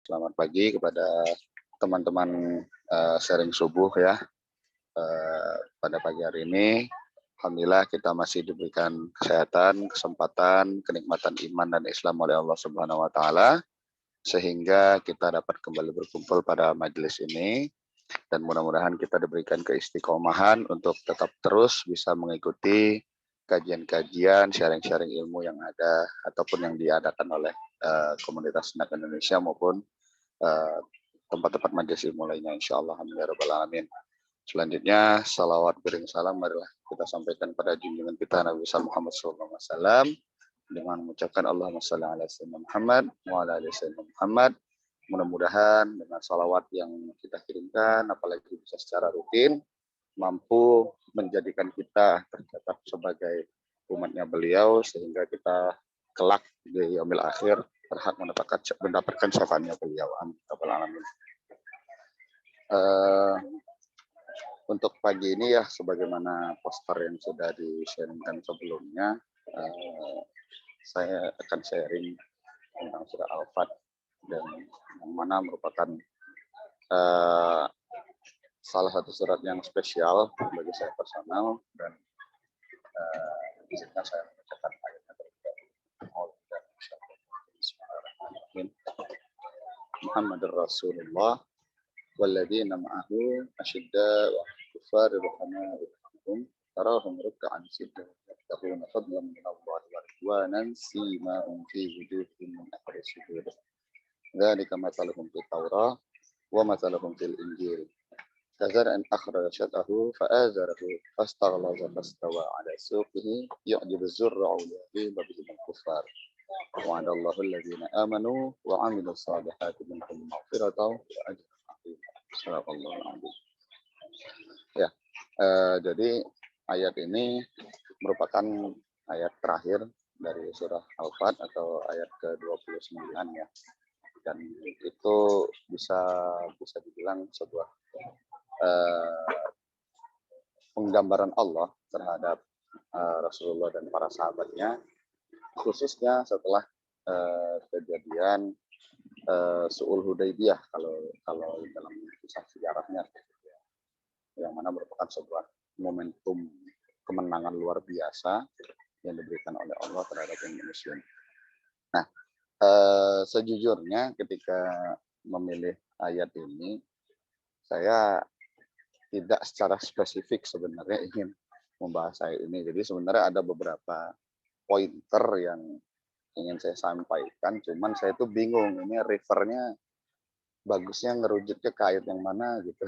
Selamat pagi kepada teman-teman sharing subuh ya. Pada pagi hari ini, alhamdulillah kita masih diberikan kesehatan, kesempatan, kenikmatan iman dan Islam oleh Allah Subhanahu wa taala sehingga kita dapat kembali berkumpul pada majelis ini dan mudah-mudahan kita diberikan keistiqomahan untuk tetap terus bisa mengikuti kajian-kajian, sharing-sharing ilmu yang ada ataupun yang diadakan oleh komunitas Senak Indonesia maupun tempat-tempat majelis ilmu lainnya, insyaallah. Amin ya rabbal alamin. Selanjutnya, salawat bering salam marilah kita sampaikan pada junjungan kita Nabi Muhammad SAW dengan mengucapkan Allahumma shalli ala sayyidina Muhammad wa ala ali sayyidina Muhammad. Mudah-mudahan dengan salawat yang kita kirimkan, apalagi bisa secara rutin, mampu menjadikan kita tercatat sebagai umatnya beliau sehingga kita kelak di yaumil akhir berhak mendapatkan syafaatnya beliau. Amin. Untuk pagi ini ya, sebagaimana poster yang sudah di-sharingkan sebelumnya, saya akan sharing tentang surah Al-Fat dan yang mana merupakan salah satu surat yang spesial bagi saya personal dan di sini saya membacakan ayatnya terlebih dahulu. Bismillahirrahmanirrahim. Muhammadur Rasulullah walladzina ma'ahu asyidda wa kuffar ruhama bainahum tarahum ruk'an sujud yabtaguna fadlan min Allah wa ridwanan simahum fi wujuhihim min athari sujud. Dzalika mathaluhum fit Taurah wa mathaluhum fil Injil. كزرع أخرج شطأه فآزره فاستغلظ فاستوى على سوقه يعجب الزرع ليغيظ به الكفار وعد الله الذين آمنوا وعملوا الصالحات منهم مغفرة وأجرا عظيما. صدق الله العظيم. Ya, jadi ayat ini merupakan ayat terakhir dari surah Al-Fat atau ayat ke-29 ya. Dan itu bisa dibilang sebuah penggambaran Allah terhadap Rasulullah dan para sahabatnya, khususnya setelah kejadian Su'ul Hudaybiyah kalau dalam kisah sejarahnya, yang mana merupakan sebuah momentum kemenangan luar biasa yang diberikan oleh Allah terhadap umat muslim. Nah, sejujurnya ketika memilih ayat ini, saya tidak secara spesifik sebenarnya ingin membahas ayat ini. Jadi sebenarnya ada beberapa pointer yang ingin saya sampaikan, cuman saya tuh bingung ini refernya bagusnya ngerujuknya ke ayat yang mana gitu.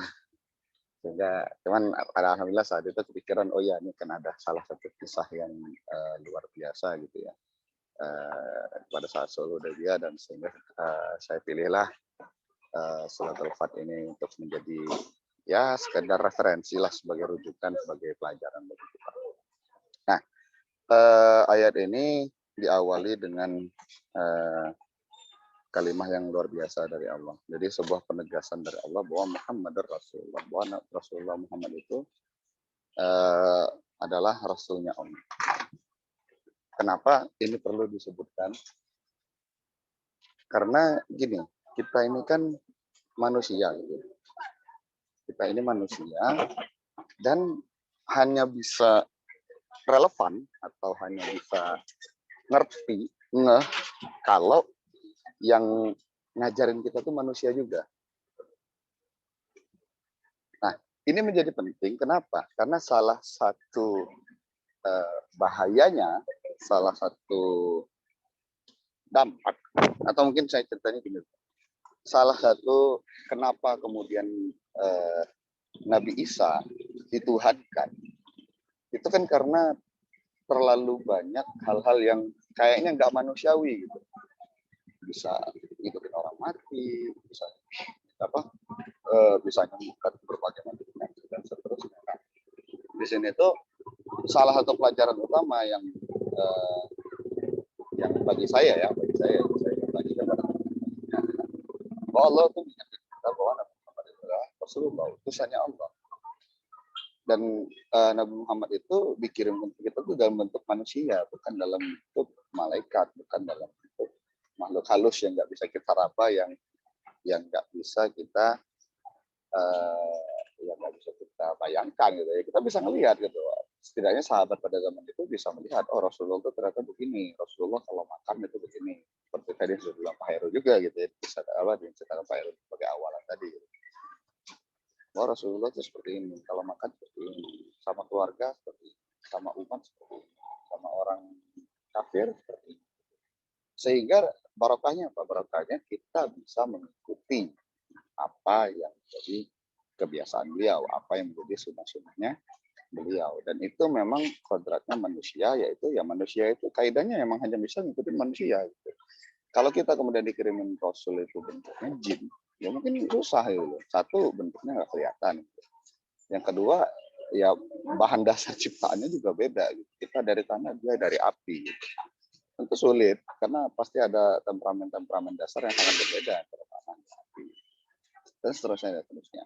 Sehingga cuman alhamdulillah saat itu kepikiran, oh ya ini kan ada salah satu kisah yang luar biasa gitu ya pada saat Su'ul Hudaybiyah, dan sehingga saya pilihlah surat Al-Fat ini untuk menjadi ya sekedar referensi lah, sebagai rujukan, sebagai pelajaran bagi kita. Nah, ayat ini diawali dengan kalimat yang luar biasa dari Allah. Jadi sebuah penegasan dari Allah bahwa Muhammadur Rasulullah, bahwa Rasulullah Muhammad itu adalah Rasulnya Allah. Kenapa ini perlu disebutkan? Karena gini, kita ini kan manusia gitu. Kita ini manusia dan hanya bisa relevan atau hanya bisa ngerti kalau yang ngajarin kita tuh manusia juga. Nah, ini menjadi penting. Kenapa? Karena salah satu bahayanya, salah satu dampak, atau mungkin saya ceritanya gini. Salah satu kenapa kemudian Nabi Isa dituhankan, itu kan karena terlalu banyak hal-hal yang kayaknya nggak manusiawi gitu. Bisa ngikutin orang mati, bisa menyembuhkan berbagai macam penyakit dan seterusnya. Nah, di sini tuh salah satu pelajaran utama yang bagi saya bagi bahwa Allah itu mengingatkan kita bahwa Nabi Muhammad adalah Rasulullah, utusannya Allah. Dan Nabi Muhammad itu dikirim untuk kita itu dalam bentuk manusia, bukan dalam bentuk malaikat, bukan dalam bentuk makhluk halus yang nggak bisa kita raba, yang yang nggak bisa kita yang nggak bisa kita bayangkan gitu ya. Kita bisa ngelihat gitu. Setidaknya sahabat pada zaman itu bisa melihat, oh Rasulullah itu ternyata begini. Rasulullah kalau makan itu begini. Seperti tadi sudah bilang Pak Heru juga gitu ya. Bisa diceritakan Pak Heru sebagai awalan tadi. Gitu. Oh Rasulullah itu seperti ini. Kalau makan seperti ini. Sama keluarga seperti ini. Sama umat seperti ini. Sama orang kafir seperti ini. Sehingga barokahnya apa? Barokahnya kita bisa mengikuti apa yang menjadi kebiasaan beliau, apa yang menjadi sunnah-sunnahnya beliau. Dan itu memang kodratnya manusia, yaitu ya manusia itu kaidahnya memang hanya bisa ngikutin manusia. Gitu. Kalau kita kemudian dikirimin Rasul itu bentuknya jin, ya mungkin susah ya. Satu, bentuknya nggak kelihatan. Yang kedua, ya bahan dasar ciptaannya juga beda. Gitu. Kita dari tanah, dia dari api. Gitu. Tentu sulit, karena pasti ada temperamen-temperamen dasar yang sangat berbeda antara tanah dan api. Dan seterusnya dan seterusnya.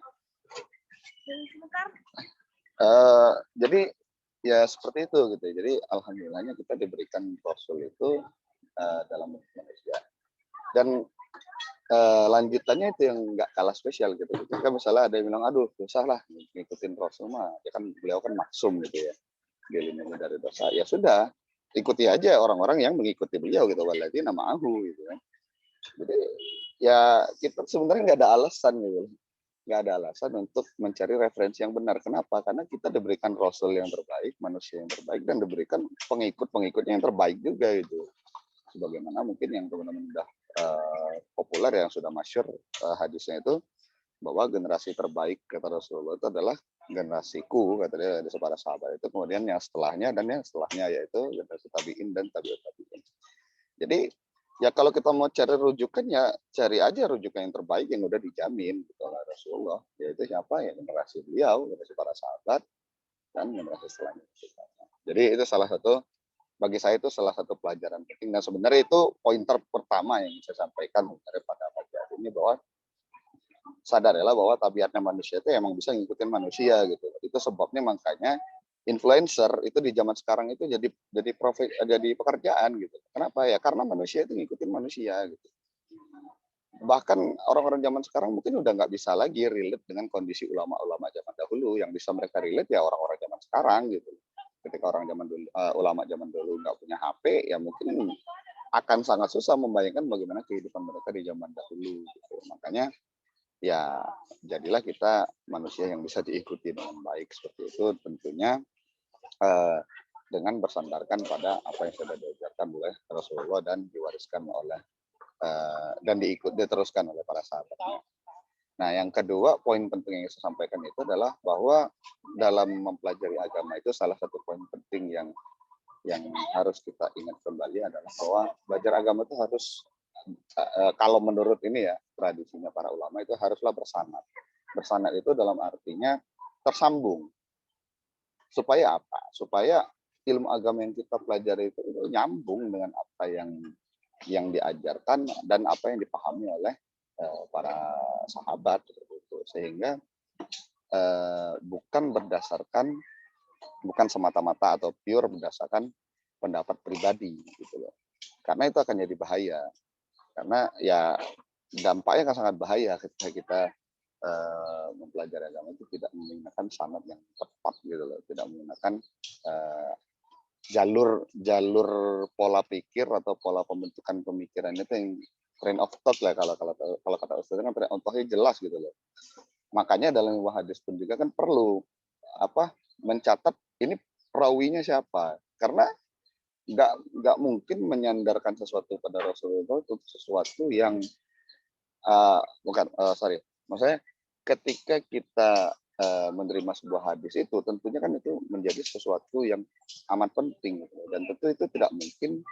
Jadi ya seperti itu gitu. Jadi alhamdulillahnya kita diberikan Rasul itu dalam manusia. Dan lanjutannya itu yang nggak kalah spesial gitu. Ketika misalnya ada yang bilang, aduh susah lah ngikutin Rasul mah, ya kan beliau kan maksum gitu ya, dilindungi dari dosa. Ya sudah, ikuti aja orang-orang yang mengikuti beliau gitu, walladzina ma'ahu gitu kan. Jadi ya kita sebenarnya nggak ada alasan gitu, nggak ada alasan untuk mencari referensi yang benar. Kenapa? Karena kita diberikan Rasul yang terbaik, manusia yang terbaik, dan diberikan pengikut-pengikut yang terbaik juga gitu. Sebagaimana mungkin yang teman-teman udah populer yang sudah masyhur hadisnya itu, bahwa generasi terbaik kata Rasulullah itu adalah generasiku, kata dia ada para sahabat itu, kemudian yang setelahnya dan yang setelahnya yaitu generasi tabiin dan tabiut tabiin. Jadi ya kalau kita mau cari rujukan ya cari aja rujukan yang terbaik yang udah dijamin gitu oleh Rasulullah, yaitu siapa ya generasi beliau, generasi para sahabat dan generasi setelahnya. Jadi itu salah satu, bagi saya itu salah satu pelajaran penting, dan sebenarnya itu pointer pertama yang saya sampaikan pada pagi hari ini, bahwa sadarilah bahwa tabiatnya manusia itu emang bisa ngikutin manusia gitu. Itu sebabnya makanya influencer itu di zaman sekarang itu jadi pekerjaan gitu. Kenapa ya? Karena manusia itu ngikutin manusia gitu. Bahkan orang-orang zaman sekarang mungkin udah nggak bisa lagi relate dengan kondisi ulama-ulama zaman dahulu. Yang bisa mereka relate ya orang-orang zaman sekarang gitu. Ketika orang zaman dulu, ulama zaman dulu nggak punya HP, ya mungkin akan sangat susah membayangkan bagaimana kehidupan mereka di zaman dahulu. Gitu. Makanya ya jadilah kita manusia yang bisa diikuti dengan baik seperti itu, tentunya dengan bersandarkan pada apa yang sudah diajarkan oleh Rasulullah dan diwariskan oleh dan diteruskan oleh para sahabatnya. Nah, yang kedua poin penting yang saya sampaikan itu adalah bahwa dalam mempelajari agama itu salah satu poin penting yang harus kita ingat kembali adalah bahwa belajar agama itu harus, kalau menurut ini ya tradisinya para ulama, itu haruslah bersanad. Bersanad itu dalam artinya tersambung. Supaya apa? Supaya ilmu agama yang kita pelajari itu nyambung dengan apa yang diajarkan dan apa yang dipahami oleh para sahabat itu, sehingga bukan semata-mata atau pure berdasarkan pendapat pribadi gitu loh. Karena itu akan jadi bahaya. Karena ya dampaknya akan sangat bahaya ketika kita mempelajari agama itu tidak menggunakan sanad yang tepat gitu loh, tidak menggunakan jalur pola pikir atau pola pembentukan pemikiran itu yang train of thought lah, kalau kata Ustaz kan train of thought-nya jelas gitu loh. Makanya dalam hadis pun juga kan perlu mencatat ini perawinya siapa, karena nggak mungkin menyandarkan sesuatu pada Rasulullah itu sesuatu yang maksudnya ketika kita menerima sebuah hadis itu tentunya kan itu menjadi sesuatu yang amat penting gitu. Dan tentu itu tidak mungkin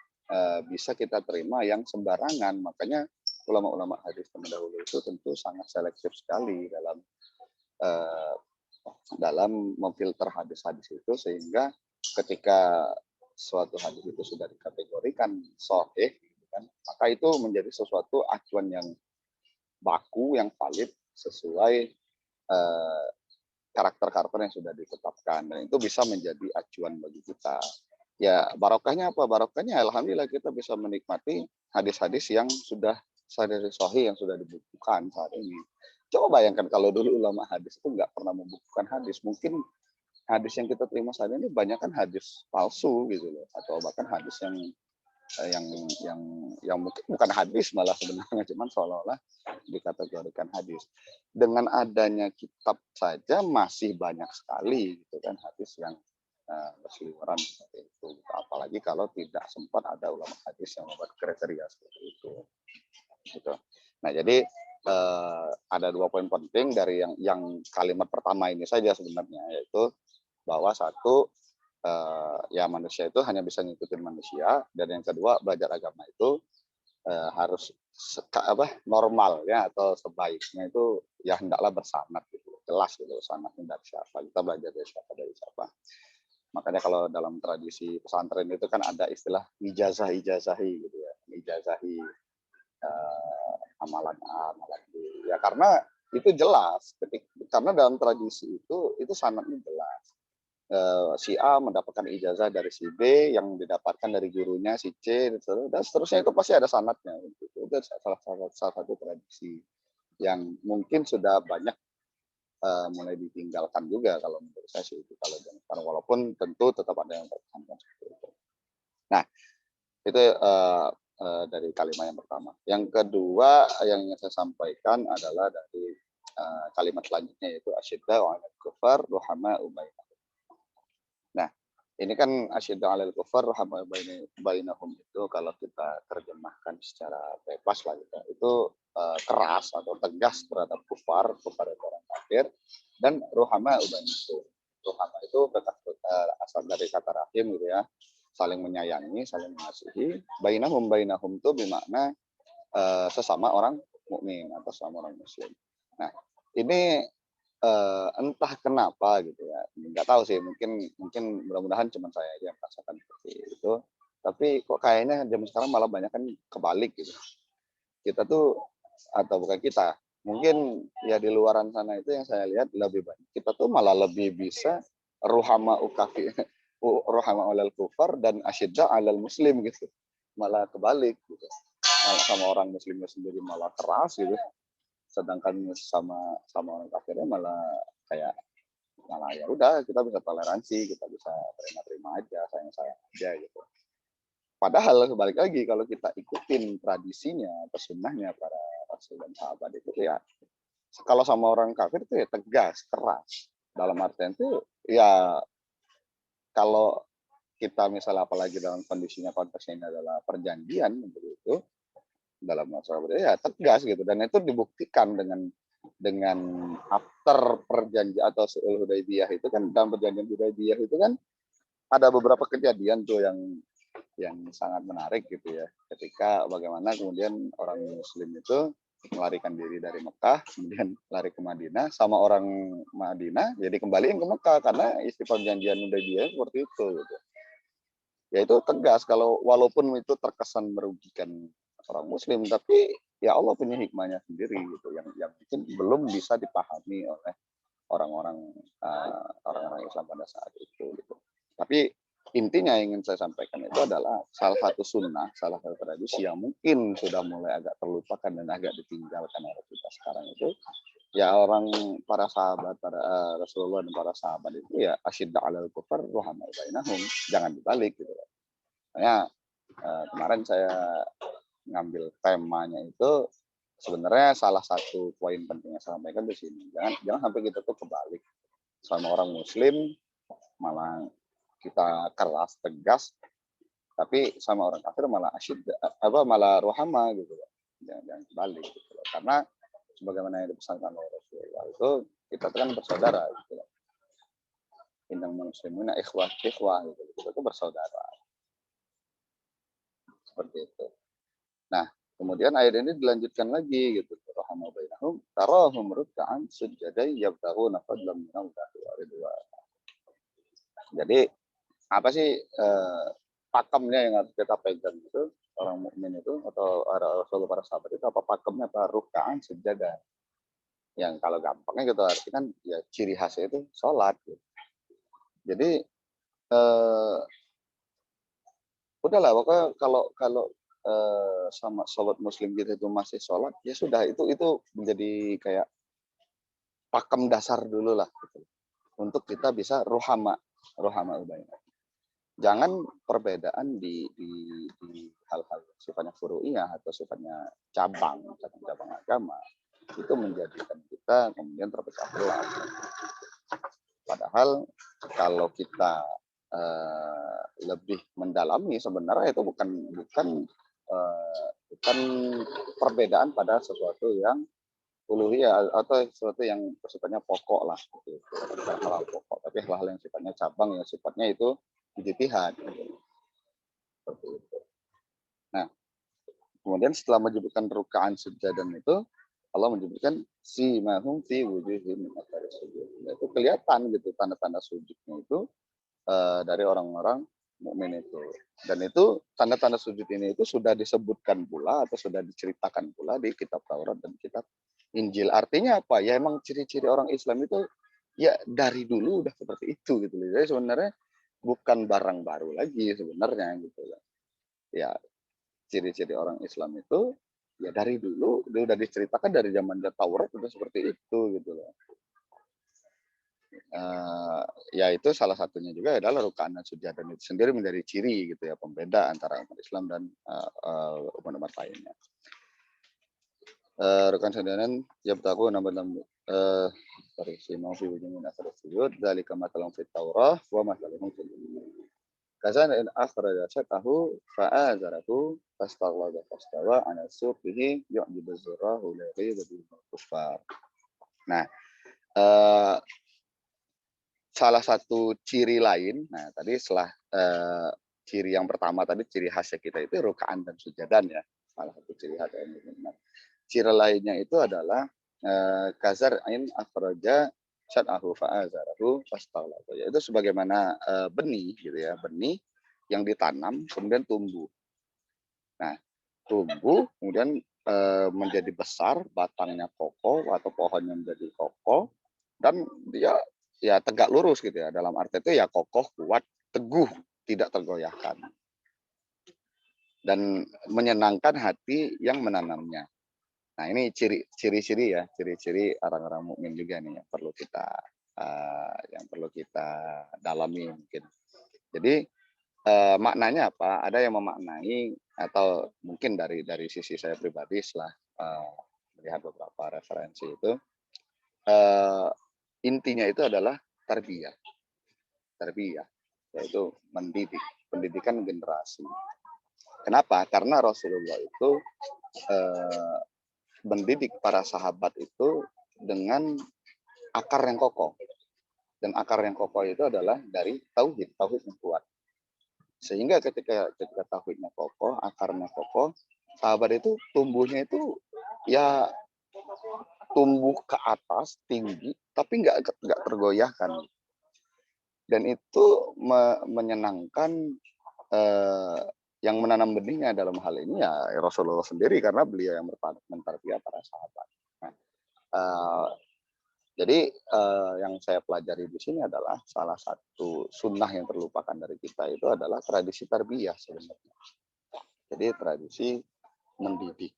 bisa kita terima yang sembarangan. Makanya ulama-ulama hadis terdahulu itu tentu sangat selektif sekali dalam memfilter hadis-hadis itu, sehingga ketika suatu hadis itu sudah dikategorikan sahih gitu kan, maka itu menjadi sesuatu acuan yang baku, yang valid sesuai karakter-karakter yang sudah ditetapkan, dan itu bisa menjadi acuan bagi kita. Ya barokahnya apa? Barokahnya alhamdulillah kita bisa menikmati hadis-hadis yang sudah dari sahih yang sudah dibukukan saat ini. Coba bayangkan kalau dulu ulama hadis itu nggak pernah membukukan hadis, mungkin hadis yang kita terima saat ini banyak kan hadis palsu gitu loh, atau bahkan hadis yang yang mungkin bukan hadis malah sebenarnya, cuman seolah-olah dikategorikan hadis. Dengan adanya kitab saja masih banyak sekali gitu kan hadis yang berseliweran seperti itu. Apalagi kalau tidak sempat ada ulama hadis yang membuat kriteria seperti itu. Gitu. Nah, jadi ada 2 poin penting dari yang kalimat pertama ini saja sebenarnya, yaitu bahwa satu, ya manusia itu hanya bisa ngikutin manusia, dan yang kedua belajar agama itu harus normal ya, atau sebaiknya itu ya hendaklah bersanad gitu, jelas gitu sanadnya dari siapa, kita belajar dari siapa. Makanya kalau dalam tradisi pesantren itu kan ada istilah ijazahi gitu ya, ijazahi amalan A, amalan B. Ya karena itu jelas, karena dalam tradisi itu sanadnya jelas. Si A mendapatkan ijazah dari si B yang didapatkan dari gurunya si C dan seterusnya, itu pasti ada sanadnya. Itu salah satu tradisi yang mungkin sudah banyak mulai ditinggalkan juga kalau menurut saya sih itu kalau zaman sekarang, walaupun tentu tetap ada yang bertahan seperti itu. Nah, itu dari kalimat yang pertama. Yang kedua yang ingin saya sampaikan adalah dari kalimat selanjutnya, yaitu asyidda wa 'alal kufar ruhama'u bainahum. Nah, ini kan asyidda 'alal kufar ruhama'u bainahum itu kalau kita terjemahkan secara bebas lah gitu, itu keras atau tegas terhadap kufar itu orang kafir, dan ruhama'u bainahum. Ruhama itu asal dari kata rahim gitu ya, saling menyayangi, saling mengasihi. Bainahum itu bermakna sesama orang mukmin atau sesama orang muslim. Nah, ini entah kenapa gitu ya, nggak tahu sih, mungkin mudah-mudahan cuma saya aja yang merasakan seperti itu. Tapi kok kayaknya zaman sekarang malah banyak kan kebalik gitu. Kita tuh, atau bukan kita, mungkin ya di luaran sana itu yang saya lihat lebih banyak. Kita tuh malah lebih bisa ruhama ukafi rohama alal kufar dan asyidda alal muslim gitu, malah kebalik gitu, malah sama orang muslimnya sendiri malah keras gitu, sedangkan sama orang kafirnya malah kayak ya udah kita bisa toleransi, kita bisa terima aja, sayang aja gitu. Padahal balik lagi kalau kita ikutin tradisinya atau sunnahnya para rasul dan sahabat itu ya, kalau sama orang kafir itu ya tegas, keras, dalam artian itu ya kalau kita misalnya apalagi dalam kondisinya konteksnya ini adalah perjanjian begitu, dalam masalah ya tegas gitu, dan itu dibuktikan dengan after perjanjian atau sulh Hudaybiyah itu kan, dalam perjanjian Hudaybiyah itu kan ada beberapa kejadian tuh yang sangat menarik gitu ya, ketika bagaimana kemudian orang muslim itu melarikan diri dari Mekah, kemudian lari ke Madinah, sama orang Madinah jadi kembaliin ke Mekah karena isi perjanjian Hudaybiyah seperti itu gitu. Ya itu tegas, kalau walaupun itu terkesan merugikan orang muslim, tapi ya Allah punya hikmahnya sendiri gitu, yang mungkin belum bisa dipahami oleh orang-orang orang-orang Islam pada saat itu gitu. Tapi intinya yang ingin saya sampaikan itu adalah salah satu sunnah, salah satu tradisi yang mungkin sudah mulai agak terlupakan dan agak ditinggalkan oleh kita sekarang itu, ya orang para sahabat, para Rasulullah dan para sahabat itu ya asyidda 'alal kufar ruhamau bainahum, jangan dibalik gitu. Makanya kemarin saya ngambil temanya itu, sebenarnya salah satu poin penting yang saya sampaikan di sini, jangan sampai kita tuh kebalik, sama orang muslim malah kita keras tegas, tapi sama orang kafir malah malah rohama gitu loh. Jangan kebalik gitu loh. Karena sebagaimana yang dipesankan oleh Rasulullah itu, kita kan bersaudara gitu loh. Innamal muslimuna ikhwah gitu. Kita tuh bersaudara. Seperti itu. Nah, kemudian ayat ini dilanjutkan lagi gitu. Rahmah bainahum tarahum ruk'an sujjadan yabtaghuna fadlan minallahi wa ridwana. Jadi apa sih pakemnya yang harus kita pegang itu, orang mukmin itu atau Rasul para sahabat itu, apa pakemnya? Apa ruk'an sujjadan. Yang kalau gampangnya gitu artikan ya ciri khasnya itu sholat gitu. Jadi udahlah pokoknya kalau sama sobat muslim kita itu masih sholat, ya sudah itu menjadi kayak pakem dasar dulu lah gitu. Untuk kita bisa rohama ubaina. Jangan perbedaan di hal-hal sifatnya furu'iyah atau sifatnya cabang agama itu menjadikan kita kemudian terpecah belah. Padahal kalau kita lebih mendalami sebenarnya itu bukan perbedaan pada sesuatu yang uluhiyah atau sesuatu yang sifatnya pokok lah gitu. Bukan hal pokok, tapi hal-hal yang sifatnya cabang yang sifatnya itu ijtihad gitu. Seperti itu. Nah, kemudian setelah menyebutkan rukaan sujadan itu Allah menyebutkan si mahum fi wujuhim min athari sujud. Itu kelihatan gitu tanda-tanda sujudnya itu dari orang-orang mukmin itu. Dan itu tanda-tanda sujud ini itu sudah disebutkan pula atau sudah diceritakan pula di kitab Taurat dan kitab Injil. Artinya apa? Ya emang ciri-ciri orang Islam itu ya dari dulu udah seperti itu gitu. Jadi sebenarnya bukan barang baru lagi sebenarnya gitu. Ya ciri-ciri orang Islam itu ya dari dulu udah diceritakan dari zaman Taurat udah seperti itu gitu loh. Ya itu salah satunya juga adalah rukaan dan sujadan itu sendiri menjadi ciri gitu ya pembeda antara umat Islam dan umat-umat lainnya. Rukaan sujadan ya bertaku nama-nama si mau fi wujuhin asar sujud dari kamatalong fit Taurah wa masalahum fil Kazan in akhraja syatahu fa'azarahu fastaghlaba fastawa ala suqihi yu'jibu zurrahu la ghayri kusfar. Nah, salah satu ciri lain, nah tadi setelah ciri yang pertama tadi ciri khasnya kita itu rukaan dan sujadan ya, salah satu ciri khas. Nah, ciri lainnya itu adalah kazar in akhraja syatahu fa'azarahu fastaghlaba, yaitu sebagaimana benih gitu ya, benih yang ditanam kemudian tumbuh. Nah, tumbuh kemudian menjadi besar, batangnya kokoh atau pohonnya menjadi kokoh dan dia ya tegak lurus gitu ya. Dalam arti itu ya kokoh, kuat, teguh, tidak tergoyahkan. Dan menyenangkan hati yang menanamnya. Nah, ini ciri-ciri ya, ciri-ciri orang-orang mukmin juga nih yang perlu kita dalami mungkin. Jadi maknanya apa? Ada yang memaknai atau mungkin dari sisi saya pribadi setelah melihat beberapa referensi itu intinya itu adalah tarbiyah, yaitu mendidik, pendidikan generasi. Kenapa? Karena Rasulullah itu mendidik para sahabat itu dengan akar yang kokoh, dan akar yang kokoh itu adalah dari tauhid yang kuat. Sehingga ketika tauhidnya kokoh, akarnya kokoh, sahabat itu tumbuhnya itu ya tumbuh ke atas tinggi, tapi nggak tergoyahkan. Dan itu menyenangkan yang menanam benihnya dalam hal ini ya Rasulullah sendiri karena beliau yang mentarbiyah para sahabat. Nah, jadi yang saya pelajari di sini adalah salah satu sunnah yang terlupakan dari kita itu adalah tradisi tarbiyah sebenarnya. Jadi tradisi mendidik.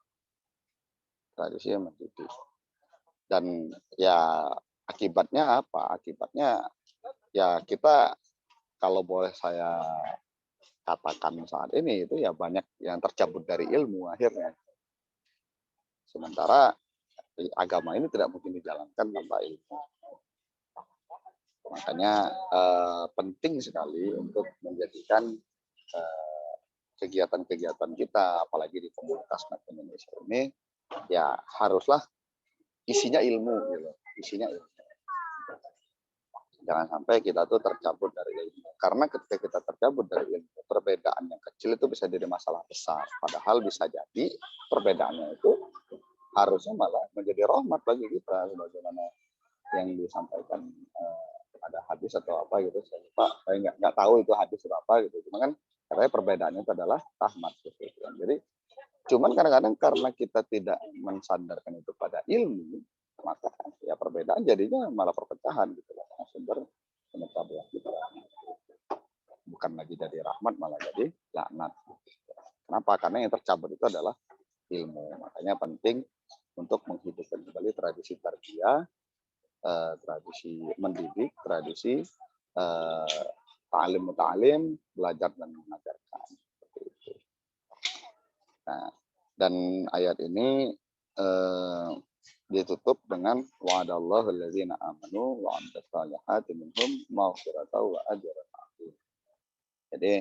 Dan ya akibatnya apa? Akibatnya ya kita kalau boleh saya katakan saat ini itu ya banyak yang tercabut dari ilmu akhirnya. Sementara agama ini tidak mungkin dijalankan tanpa ilmu. Makanya penting sekali untuk menjadikan kegiatan-kegiatan kita, apalagi di komunitas Indonesia ini, ya haruslah isinya ilmu, gitu. Isinya ilmu. Jangan sampai kita tuh tercabut dari ilmu. Karena ketika kita tercabut dari ilmu, perbedaan yang kecil itu bisa jadi masalah besar. Padahal bisa jadi perbedaannya itu harusnya malah menjadi rahmat bagi kita, sebagaimana yang disampaikan ada hadis atau apa gitu, saya lupa, saya nggak tahu itu hadis atau apa gitu, cuma kan katanya perbedaannya itu adalah rahmat gitu. Jadi cuman kadang-kadang karena kita tidak mensandarkan itu pada ilmu, maka ya perbedaan jadinya malah perpecahan gitu lah, sumber pemecah kita bukan lagi jadi rahmat malah jadi laknat. Kenapa? Kenapa? Karena yang tercabut itu adalah ilmu. Makanya penting untuk menghidupkan kembali tradisi tarbiyah, tradisi mendidik, tradisi ta'lim muta'alim, belajar dan mengajarkan. Seperti itu. Nah, dan ayat ini ditutup dengan wa'adallahu alladzina amanu wa 'amilus solihati minhum maghfiratan wa ajran 'azim. Jadi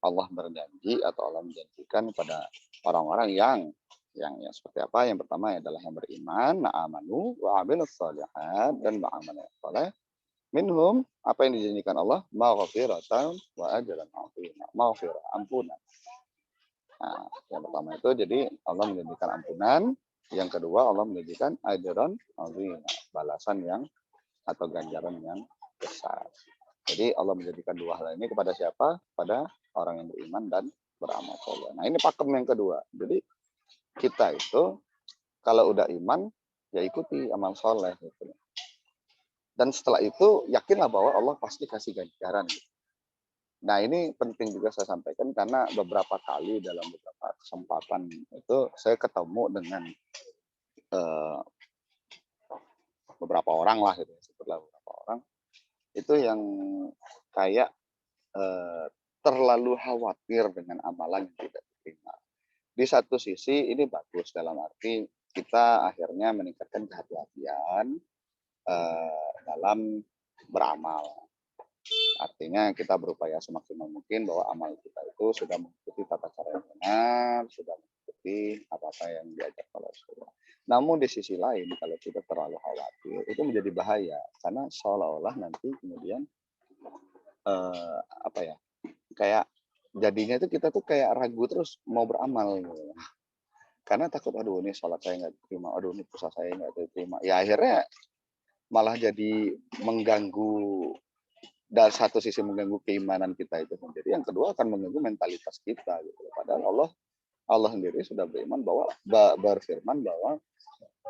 Allah berjanji atau Allah menjanjikan pada orang-orang yang seperti apa? Yang pertama adalah yang beriman, amanu wa 'amilus solihat dan beramal saleh. Minhum, apa yang dijanjikan Allah? Maghfiratan wa ajran 'azim. Maghfirah, ampunan. Nah, yang pertama itu jadi Allah menjanjikan ampunan, yang kedua Allah menjanjikan ajran 'azim, balasan yang atau ganjaran yang besar. Jadi Allah menjadikan dua hal ini kepada siapa? Pada orang yang beriman dan beramal soleh. Nah, ini pakem yang kedua. Jadi kita itu kalau udah iman ya ikuti amal soleh gitu. Dan setelah itu yakinlah bahwa Allah pasti kasih ganjaran. Nah, ini penting juga saya sampaikan karena beberapa kali dalam beberapa kesempatan itu saya ketemu dengan beberapa orang lah gitu, setelah beberapa orang itu yang kayak terlalu khawatir dengan amalan yang tidak diterima. Di satu sisi ini bagus dalam arti kita akhirnya meningkatkan kehati-hatian dalam beramal. Artinya kita berupaya semaksimal mungkin bahwa amal kita itu sudah mengikuti tata cara yang benar, sudah mengikuti apa-apa yang diajar oleh Rasulullah. Namun di sisi lain kalau kita terlalu khawatir itu menjadi bahaya karena seolah-olah nanti kemudian apa ya, kayak jadinya itu kita tuh kayak ragu terus mau beramal gitu. Karena takut aduh ini sholat saya nggak diterima, aduh ini puasa saya nggak diterima. Ya akhirnya malah jadi mengganggu, dari satu sisi mengganggu keimanan kita itu sendiri, yang kedua akan mengganggu mentalitas kita gitu. Padahal Allah sendiri sudah beriman bahwa berfirman bahwa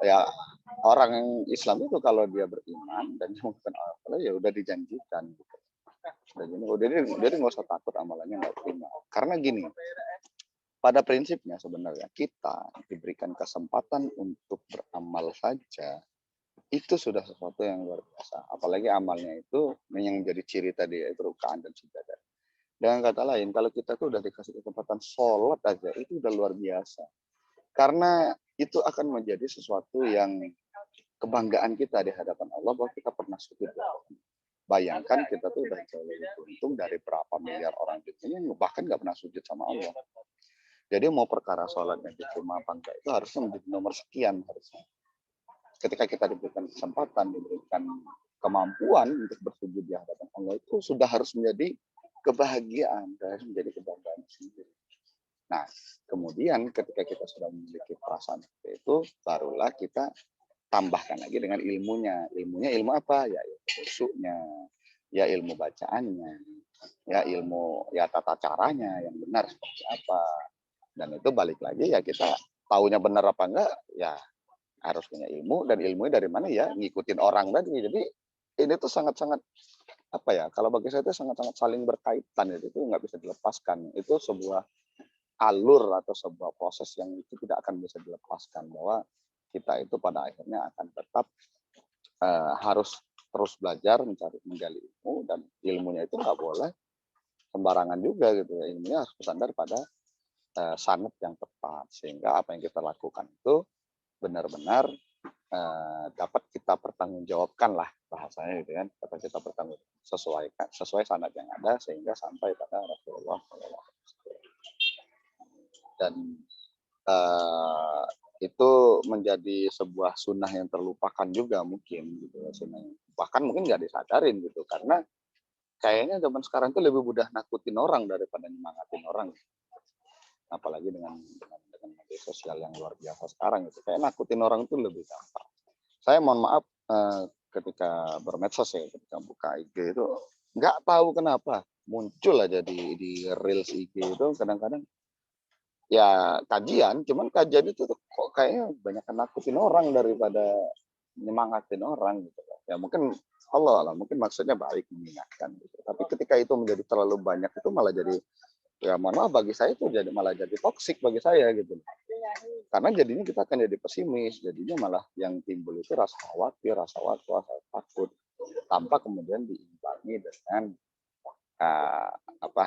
ya orang Islam itu kalau dia beriman dan melakukan amal ya udah dijanjikan gitu. Jadi nggak usah takut amalannya nggak terima. Karena gini, pada prinsipnya sebenarnya kita diberikan kesempatan untuk beramal saja itu sudah sesuatu yang luar biasa. Apalagi amalnya itu yang menjadi ciri tadi yaitu rukaan dan sujud. Dengan kata lain, kalau kita tuh udah dikasih kesempatan sholat aja itu udah luar biasa. Karena itu akan menjadi sesuatu yang kebanggaan kita di hadapan Allah bahwa kita pernah sujud. Bayangkan kita tuh udah jauh lebih beruntung dari berapa miliar orang di dunia bahkan nggak pernah sujud sama Allah. Jadi mau perkara sholatnya diterima apa enggak itu harusnya menjadi nomor sekian harusnya. Ketika kita diberikan kesempatan, diberikan kemampuan untuk bersujud di hadapan Allah itu sudah harus menjadi kebahagiaan, harus menjadi kebanggaan sendiri. Nah, kemudian ketika kita sudah memiliki perasaan seperti itu, barulah kita tambahkan lagi dengan ilmunya. Ilmunya ilmu apa? Ya ilmu khusyuknya, ya ilmu bacaannya, ya ilmu ya tata caranya yang benar seperti apa. Dan itu balik lagi ya kita taunya benar apa enggak, ya harus punya ilmu, dan ilmunya dari mana ya ngikutin orang tadi. Jadi ini tuh sangat-sangat apa ya, kalau bagi saya itu sangat-sangat saling berkaitan, itu nggak bisa dilepaskan. Itu sebuah alur atau sebuah proses yang itu tidak akan bisa dilepaskan, bahwa kita itu pada akhirnya akan tetap harus terus belajar mencari menggali ilmu, dan ilmunya itu nggak boleh sembarangan juga gitu ya. Ilmunya harus bersandar pada sanad yang tepat sehingga apa yang kita lakukan itu benar-benar dapat kita pertanggungjawabkan lah bahasanya gitu kan, dapat kita sesuai sanad yang ada sehingga sampai pada Rasulullah SAW. Dan itu menjadi sebuah sunnah yang terlupakan juga mungkin gitu ya, sunnah bahkan mungkin nggak disadarin gitu, karena kayaknya zaman sekarang tuh lebih mudah nakutin orang daripada nyemangatin orang, apalagi dengan media sosial yang luar biasa sekarang gitu, kayak nakutin orang itu lebih gampang. Saya mohon maaf ketika bermedsos ya, ketika buka IG itu nggak tahu kenapa muncul aja di reels IG itu kadang-kadang ya kajian, cuman kajian itu tuh kok kayaknya banyak nakutin orang daripada nyemangatin orang gitu. Ya mungkin Allah lah, mungkin maksudnya baik mengingatkan gitu. Tapi ketika itu menjadi terlalu banyak itu malah jadi Ya mohon maaf, bagi saya itu malah jadi toksik bagi saya gitu. Karena jadinya kita akan jadi pesimis, jadinya malah yang timbul itu rasa khawatir, rasa was-was, rasa takut, tanpa kemudian diimbangi dengan uh, apa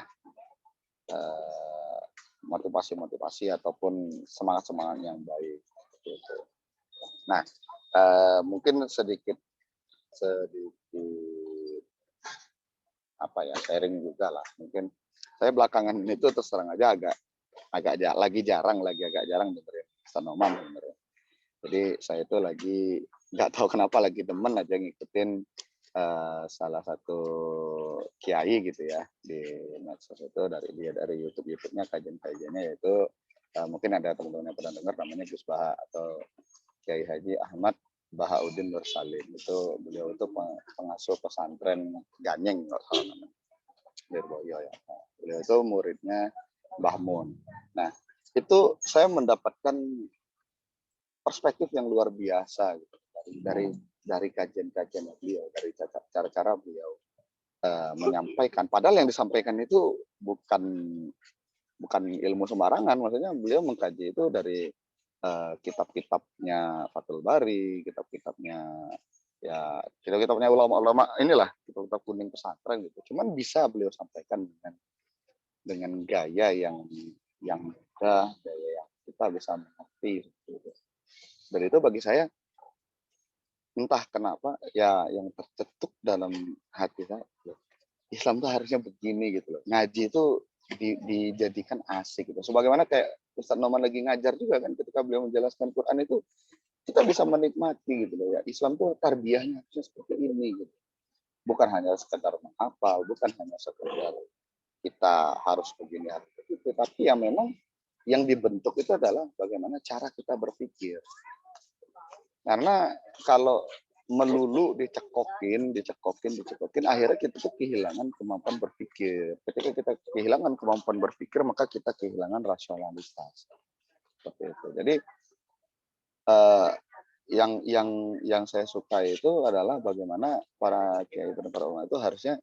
uh, motivasi-motivasi ataupun semangat-semangat yang baik. Gitu. Nah, mungkin sedikit sharing juga lah. Mungkin saya belakangan ini tuh terus terang aja agak jarang dengerin Ustaz Noman beneran. Jadi saya tuh lagi nggak tahu kenapa lagi demen aja ngikutin salah satu kiai gitu ya di medsos itu, dari YouTube-nya, kajian-kajiannya, yaitu mungkin ada teman-teman yang pernah dengar, namanya Gus Baha atau Kiai Haji Ahmad Bahauddin Nur Salim. Itu beliau itu pengasuh pesantren Ganyeng kalau salah namanya, Lirboyo ya. Beliau itu muridnya Mbah Mun. Nah, itu saya mendapatkan perspektif yang luar biasa gitu, dari kajian-kajian beliau, dari cara-cara beliau menyampaikan. Padahal yang disampaikan itu bukan ilmu sembarangan, maksudnya beliau mengkaji itu dari kitab-kitabnya Fathul Bari, kitab-kitabnya ulama-ulama inilah, kitab-kitab kuning pesantren gitu. Cuman bisa beliau sampaikan dengan gaya yang mudah, gaya yang kita bisa mengerti gitu. Dan itu bagi saya entah kenapa ya yang tercetuk dalam hati saya, Islam tuh harusnya begini gitu loh. Ngaji itu dijadikan asik gitu. Sebagaimana kayak Ustaz Noman lagi ngajar juga kan, ketika beliau menjelaskan Quran itu kita bisa menikmati gitu loh ya. Islam tuh tarbiyahnya harusnya seperti ini gitu. Bukan hanya sekedar menghafal, bukan hanya sekedar kita harus begini, harus begitu, tapi yang memang yang dibentuk itu adalah bagaimana cara kita berpikir. Karena kalau melulu dicekokin, akhirnya kita tuh kehilangan kemampuan berpikir. Ketika kita kehilangan kemampuan berpikir, maka kita kehilangan rasionalitas. Seperti itu. Jadi yang saya suka itu adalah bagaimana para kiai dan para ulama itu harusnya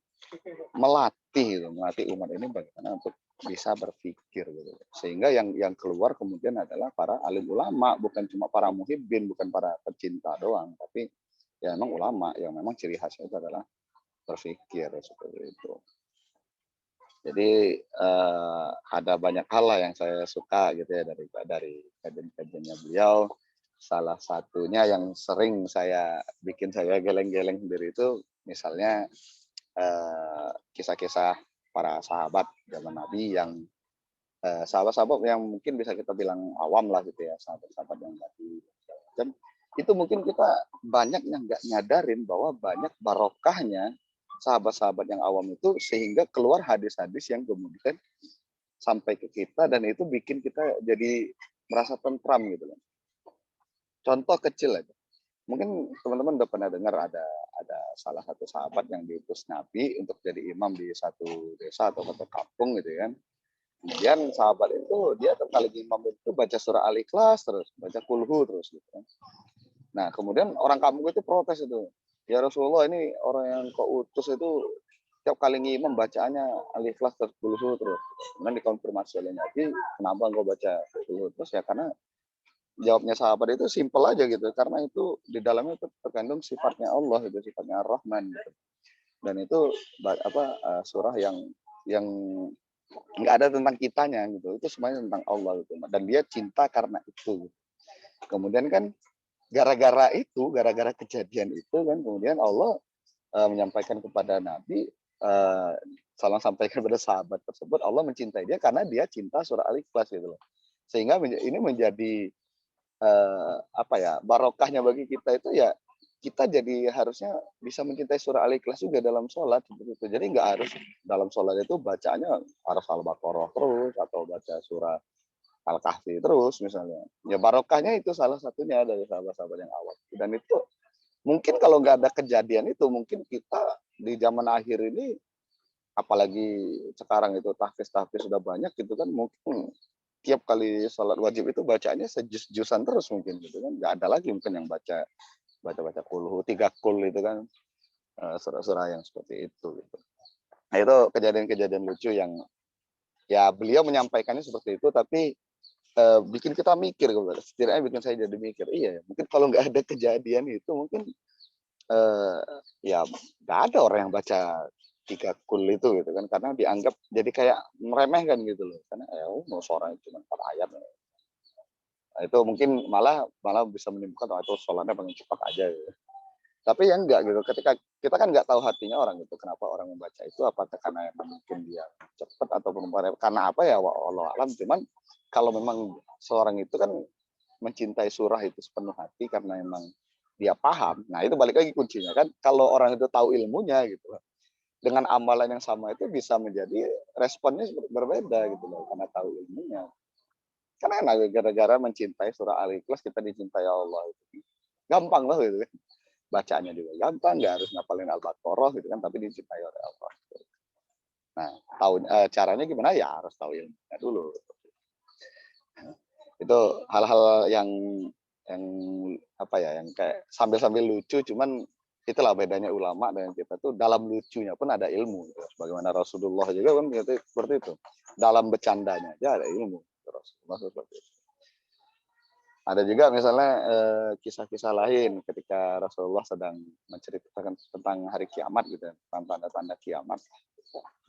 melatih umat ini bagaimana untuk bisa berpikir gitu. Sehingga yang keluar kemudian adalah para alim ulama, bukan cuma para muhibbin, bukan para pecinta doang, tapi ya memang ulama yang memang ciri khasnya itu adalah berpikir seperti itu. Jadi ada banyak hal lah yang saya suka gitu ya dari kajian-kajiannya beliau. Salah satunya yang sering bikin saya geleng-geleng sendiri itu misalnya kisah-kisah para sahabat zaman Nabi yang sahabat-sahabat yang mungkin bisa kita bilang awam lah gitu ya, sahabat-sahabat yang Nabi dan itu mungkin kita banyak yang nggak nyadarin bahwa banyak barokahnya sahabat-sahabat yang awam itu, sehingga keluar hadis-hadis yang kemudian sampai ke kita dan itu bikin kita jadi merasa tentram gitu loh. Contoh kecil aja. Mungkin teman-teman udah pernah dengar ada salah satu sahabat yang diutus Nabi untuk jadi imam di satu desa atau satu kampung gitu kan. Kemudian sahabat itu dia terkali imam itu baca surah Al-Ikhlas terus, baca kulhu terus gitu kan. Nah, kemudian orang kampung itu protes itu. Ya Rasulullah, ini orang yang kau utus itu tiap kali ngimam bacaannya Al-Ikhlas terus kulhu terus. Kemudian dikonfirmasi oleh Nabi, kenapa engkau baca kulhu terus? Ya karena jawabnya sahabat itu simpel aja gitu, karena itu di dalamnya itu terkandung sifatnya Allah, itu sifatnya Ar-Rahman gitu. Dan itu surah yang nggak ada tentang kitanya gitu, itu semuanya tentang Allah gitu. Dan dia cinta karena itu. Kemudian kan gara-gara kejadian itu kan kemudian Allah menyampaikan kepada Nabi, salam sampaikan kepada sahabat tersebut, Allah mencintai dia karena dia cinta surah Al-Ikhlas gitu loh. Sehingga ini menjadi barokahnya bagi kita itu ya, kita jadi harusnya bisa mencintai surah Al-Ikhlas juga dalam sholat gitu. Jadi nggak harus dalam sholat itu bacanya harus Al-Baqarah terus atau baca surah Al-Kahfi terus misalnya. Ya barokahnya itu salah satunya dari sahabat-sahabat yang awal. Dan itu mungkin kalau nggak ada kejadian itu, mungkin kita di zaman akhir ini, apalagi sekarang itu tahfiz sudah banyak gitu kan, mungkin tiap kali sholat wajib itu bacanya sejus-jusan terus mungkin gitu kan. Nggak ada lagi mungkin yang baca kulhu, 3 kul itu kan, surah-surah yang seperti itu gitu. Nah itu kejadian-kejadian lucu yang Ya beliau menyampaikannya seperti itu, tapi bikin kita mikir, setidaknya bikin saya jadi mikir, iya ya, mungkin kalau nggak ada kejadian itu mungkin Eee, ya nggak ada orang yang baca 3 kul itu gitu kan, karena dianggap jadi kayak meremehkan gitu loh, karena ya mau seorang cuma 4 ayat. Nah itu mungkin malah malah bisa menimbulkan, oh itu sholatnya paling cepat aja gitu. Tapi ya enggak gitu, ketika kita kan nggak tahu hatinya orang itu, kenapa orang membaca itu, apakah karena emang mungkin dia cepat ataupun karena apa ya wallahu alam. Cuman kalau memang seorang itu kan mencintai surah itu sepenuh hati karena emang dia paham, nah itu balik lagi kuncinya kan, kalau orang itu tahu ilmunya gitu loh, dengan amalan yang sama itu bisa menjadi responnya berbeda gitu loh, karena tahu ilmunya. Kan enak gara-gara mencintai surah Al-Ikhlas kita dicintai Allah itu. Gampang loh gitu kan, bacaannya juga gampang, nggak harus ngapalin Al-Baqarah gitu kan, tapi dicintai oleh Allah. Nah, caranya gimana? Ya harus tahu ilmunya dulu. Itu hal-hal yang apa ya, yang kayak sambil-sambil lucu, cuman itulah bedanya ulama dengan kita tuh, dalam lucunya pun ada ilmu, gitu. Sebagaimana Rasulullah juga kan gitu, seperti itu. Dalam bercandanya aja ada ilmu. Rasulullah seperti itu. Ada juga misalnya kisah-kisah lain ketika Rasulullah sedang menceritakan tentang hari kiamat gitu, tentang tanda-tanda kiamat.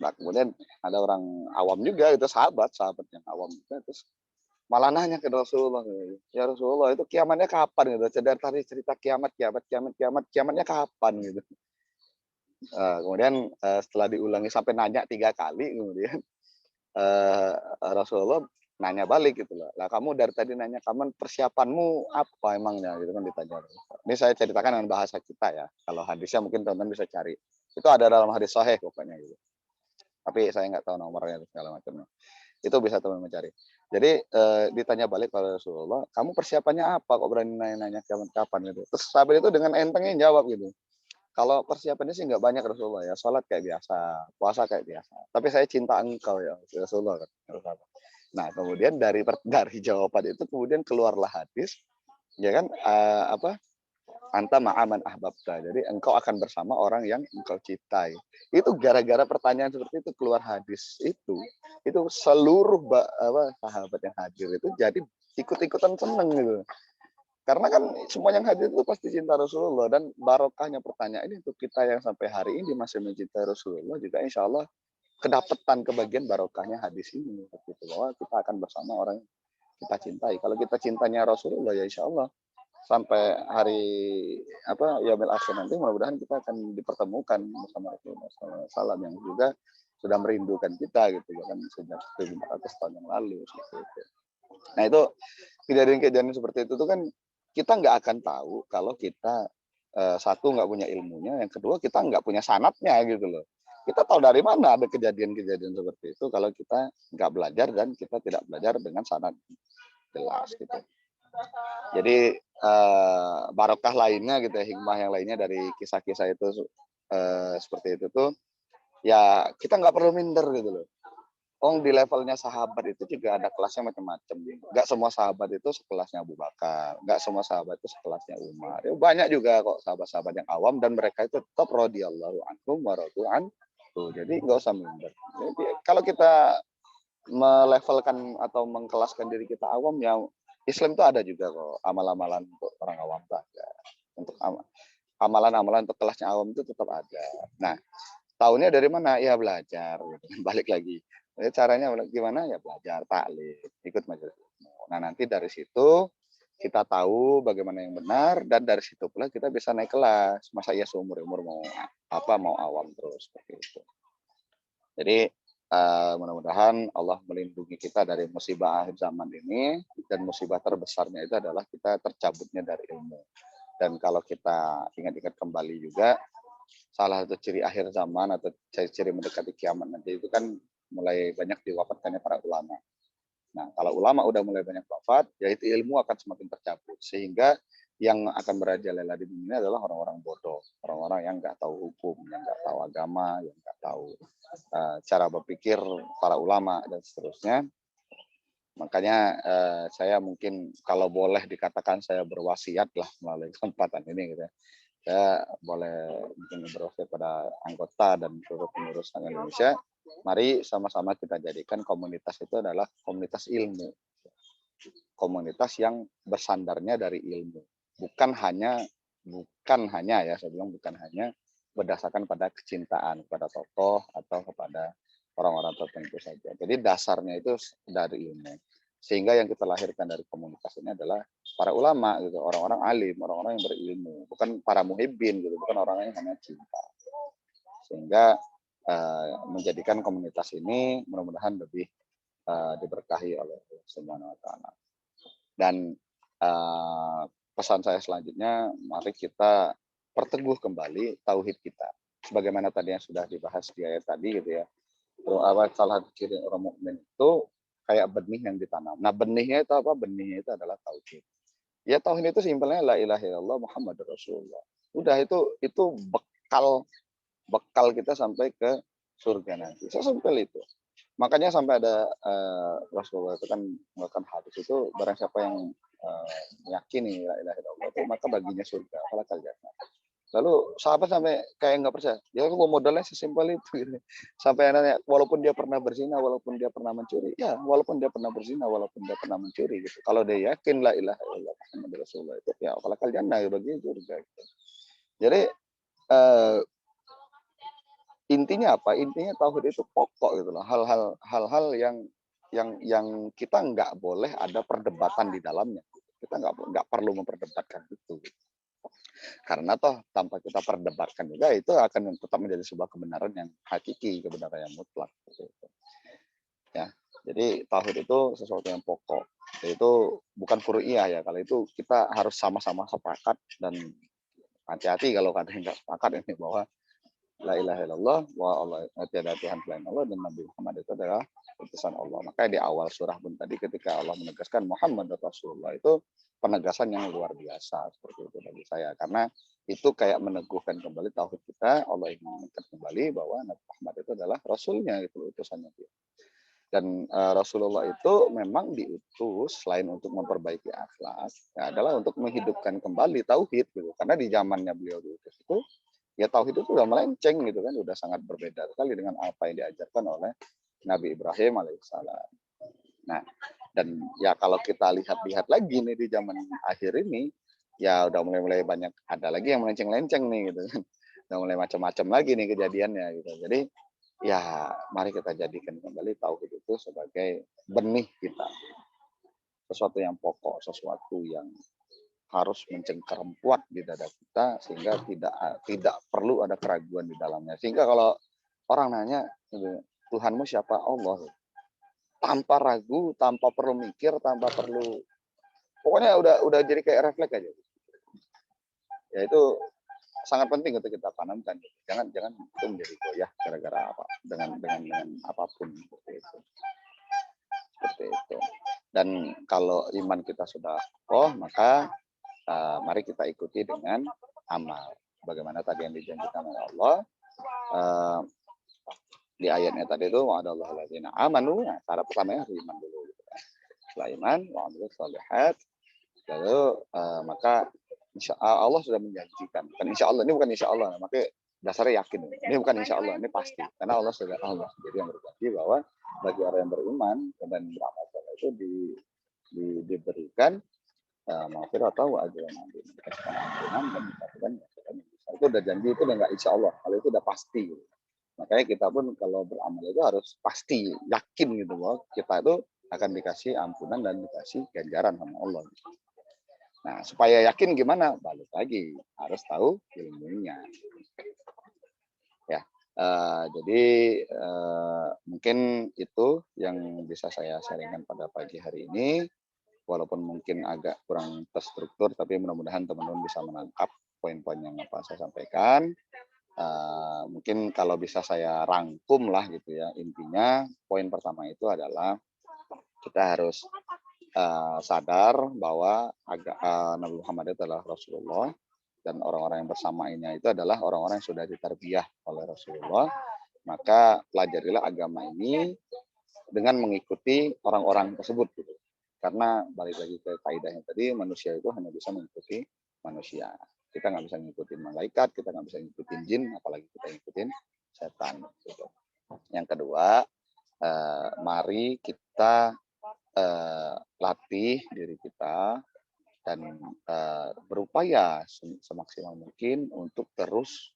Nah, kemudian ada orang awam juga itu, sahabat yang awam juga, terus malah nanya ke Rasulullah, "Ya Rasulullah, itu kiamatnya kapan?" gitu. Dari tadi cerita kiamat kiamat kiamat kiamat, kiamatnya kapan gitu. Kemudian, setelah diulangi sampai nanya 3 kali, kemudian, eee, Rasulullah nanya balik gitu loh, "Lah kamu dari tadi nanya kapan, persiapanmu apa emangnya?" Gitu kan ditanya. Ini saya ceritakan dengan bahasa kita ya, kalau hadisnya mungkin teman-teman bisa cari. Itu ada dalam hadis sahih pokoknya gitu, tapi saya nggak tahu nomornya segala macamnya. Itu bisa teman mencari. Jadi, ditanya balik pada Rasulullah, "Kamu persiapannya apa kok berani nanya-nanya kiamat kapan?" Gitu. Terus sahabat itu dengan entengnya jawab gitu, "Kalau persiapannya sih nggak banyak Rasulullah ya, sholat kayak biasa, puasa kayak biasa, tapi saya cinta engkau ya Rasulullah," kata. Nah kemudian dari jawaban itu kemudian keluarlah hadis, ya kan, apa, "Anta ma'aman ahbabta." Jadi engkau akan bersama orang yang engkau cintai. Itu gara-gara pertanyaan seperti itu keluar hadis itu seluruh apa, sahabat yang hadir itu jadi ikut-ikutan seneng gitu. Karena kan semua yang hadir itu pasti cinta Rasulullah, dan barokahnya pertanyaan ini untuk kita yang sampai hari ini masih mencintai Rasulullah juga insya Allah kedapetan kebagian barokahnya hadis ini gitu, bahwa kita akan bersama orang yang kita cintai. Kalau kita cintanya Rasulullah ya insya Allah sampai hari apa yaumil akhir nanti mudah-mudahan kita akan dipertemukan bersama Rasulullah SAW yang juga sudah merindukan kita gitu ya kan, sejak 1400 tahun yang lalu seperti itu. Nah itu kejadian-kejadian seperti itu tuh kan kita nggak akan tahu kalau kita satu nggak punya ilmunya, yang kedua kita nggak punya sanatnya gitu loh. Kita tahu dari mana ada kejadian-kejadian seperti itu kalau kita nggak belajar dan kita tidak belajar dengan sanad jelas gitu. Jadi, barokah lainnya gitu ya, hikmah yang lainnya dari kisah-kisah itu seperti itu tuh, ya kita nggak perlu minder gitu loh. Oh di levelnya sahabat itu juga ada kelasnya macam-macam. Nggak semua sahabat itu sekelasnya Abu Bakar, nggak semua sahabat itu sekelasnya Umar. Ya, banyak juga kok sahabat-sahabat yang awam dan mereka itu tetap radhiyallahu anhum wa radu anhu. Jadi nggak usah minder. Jadi kalau kita melevelkan atau mengkelaskan diri kita awam, ya Islam itu ada juga kok amalan-amalan untuk orang awam tuh ada. Untuk amalan-amalan untuk kelasnya awam itu tetap ada. Nah, tahunya dari mana? Ya belajar gitu kan, balik lagi. Caranya gimana? Ya belajar, taklim, ikut majelis ilmu. Nah, nanti dari situ kita tahu bagaimana yang benar dan dari situ pula kita bisa naik kelas. Masa iya seumur-umur mau apa, mau awam terus seperti itu. Jadi, mudah-mudahan Allah melindungi kita dari musibah akhir zaman ini, dan musibah terbesarnya itu adalah kita tercabutnya dari ilmu. Dan kalau kita ingat-ingat kembali juga, salah satu ciri akhir zaman atau ciri-ciri mendekati kiamat nanti itu kan mulai banyak diwafatkannya para ulama. Nah, kalau ulama udah mulai banyak wafat, ya itu ilmu akan semakin tercabut. Sehingga yang akan merajalela di dunia adalah orang-orang bodoh, orang-orang yang nggak tahu hukum, yang nggak tahu agama, yang nggak tahu cara berpikir para ulama dan seterusnya. Makanya saya mungkin kalau boleh dikatakan saya berwasiat lah melalui kesempatan ini gitu ya. Saya boleh mungkin berwasiat pada anggota dan seluruh pengurus Indonesia Mari sama-sama kita jadikan komunitas itu adalah komunitas ilmu, komunitas yang bersandarnya dari ilmu, bukan hanya ya saya bilang bukan hanya berdasarkan pada kecintaan kepada tokoh atau kepada orang-orang tertentu saja. Jadi dasarnya itu dari ilmu. Sehingga yang kita lahirkan dari komunitas ini adalah para ulama gitu, orang-orang alim, orang-orang yang berilmu, bukan para muhibbin gitu, bukan orang yang hanya cinta. Sehingga menjadikan komunitas ini mudah-mudahan lebih diberkahi oleh Allah Subhanahu wa taala. Dan pesan saya selanjutnya, mari kita perteguh kembali tauhid kita. Sebagaimana tadi yang sudah dibahas di ayat tadi gitu ya. Salah satu ciri orang mukmin itu kayak benih yang ditanam. Nah, benihnya itu apa? Benihnya itu adalah tauhid. Ya tauhid itu simpelnya la ilaha illallah Muhammadur Rasulullah. Udah itu bekal bekal kita sampai ke surga nanti. Sesimpel itu. Makanya sampai ada Rasulullah itu kan melakukan hadis itu, barang siapa yang meyakini la ilaha illallah itu maka baginya surga, falakal jannah. Lalu sahabat sampai kayak nggak percaya. Ya modalnya sesimpel itu gitu. Sampai nanya, walaupun dia pernah berzina, walaupun dia pernah mencuri, ya walaupun dia pernah berzina, walaupun dia pernah mencuri gitu. Kalau dia yakin la ilaha illallah Muhammadur Rasulullah itu ya falakal jannah, baginya surga gitu. Jadi intinya apa? Intinya tauhid itu pokok gitu loh. Hal-hal yang kita nggak boleh ada perdebatan di dalamnya. Kita nggak perlu memperdebatkan itu. Karena toh tanpa kita perdebatkan juga itu akan tetap menjadi sebuah kebenaran yang hakiki, kebenaran yang mutlak. Gitu. Ya, jadi tauhid itu sesuatu yang pokok. Itu bukan furu'iyah ya. Kalau itu kita harus sama-sama sepakat dan hati-hati kalau kadang nggak sepakat ini bahwa la ilaha illallah wa Allah tiada Tuhan selain Allah dan Nabi Muhammad itu adalah utusan Allah. Makanya di awal surah pun tadi ketika Allah menegaskan Muhammad Rasulullah itu penegasan yang luar biasa seperti itu bagi saya karena itu kayak meneguhkan kembali tauhid kita. Allah ingin mengingatkan kembali bahwa Nabi Muhammad itu adalah rasulnya gitu, utusannya dia. Dan Rasulullah itu memang diutus selain untuk memperbaiki akhlak ya, adalah untuk menghidupkan kembali tauhid gitu. Karena di zamannya beliau diutus itu ya tauhid itu udah melenceng gitu kan, udah sangat berbeda sekali dengan apa yang diajarkan oleh Nabi Ibrahim alaihissalam. Nah, dan ya kalau kita lihat-lihat lagi nih di zaman akhir ini, ya udah mulai banyak ada lagi yang melenceng-lenceng nih gitu kan. Udah mulai macam-macam lagi nih kejadiannya gitu. Jadi ya mari kita jadikan kembali tauhid itu sebagai benih kita. Sesuatu yang pokok, sesuatu yang harus mencengkeram kuat di dada kita sehingga tidak perlu ada keraguan di dalamnya. Sehingga kalau orang nanya, Tuhanmu siapa? Allah. Tanpa ragu, tanpa perlu mikir, tanpa perlu pokoknya udah jadi kayak refleks aja. Ya itu sangat penting untuk kita tanamkan. Jangan itu menjadi goyah gara-gara apa dengan apapun seperti itu. Seperti itu. Dan kalau iman kita sudah maka mari kita ikuti dengan amal. Bagaimana tadi yang dijanjikan oleh Allah di ayatnya tadi itu wa'adallahu alladzina amanu. Nah, syarat pertamanya harus iman dulu. Setelah iman, wa'amilus shalihat, lalu maka Allah sudah menjanjikan. Bukan insya Allah, ini bukan insya Allah, makanya dasarnya yakin. Ini bukan insya Allah, ini pasti. Karena Allah sudah sendiri yang berjanji bahwa bagi orang yang beriman dan beramal saleh itu diberikan maafir atau ajaran nanti dikasihkan ampunan dan dikasihkan itu udah janji, itu udah nggak insya Allah, kalau itu udah pasti. Makanya kita pun kalau beramal itu harus pasti yakin gitu bahwa kita itu akan dikasih ampunan dan dikasih ganjaran sama Allah. Nah supaya yakin gimana? Balik lagi harus tahu ilmunya. Ya, jadi mungkin itu yang bisa saya sharingkan pada pagi hari ini. Walaupun mungkin agak kurang terstruktur, tapi mudah-mudahan teman-teman bisa menangkap poin-poin yang apa saya sampaikan. Mungkin kalau bisa saya rangkum lah gitu ya, intinya poin pertama itu adalah kita harus sadar bahwa Nabi Muhammad itu adalah Rasulullah dan orang-orang yang bersamanya itu adalah orang-orang yang sudah ditarbiyah oleh Rasulullah. Maka pelajarilah agama ini dengan mengikuti orang-orang tersebut gitu. Karena balik lagi ke kaidahnya tadi, manusia itu hanya bisa mengikuti manusia. Kita nggak bisa ngikutin malaikat, kita nggak bisa ngikutin jin, apalagi kita ngikutin setan. Gitu. Yang kedua, mari kita latih diri kita dan berupaya semaksimal mungkin untuk terus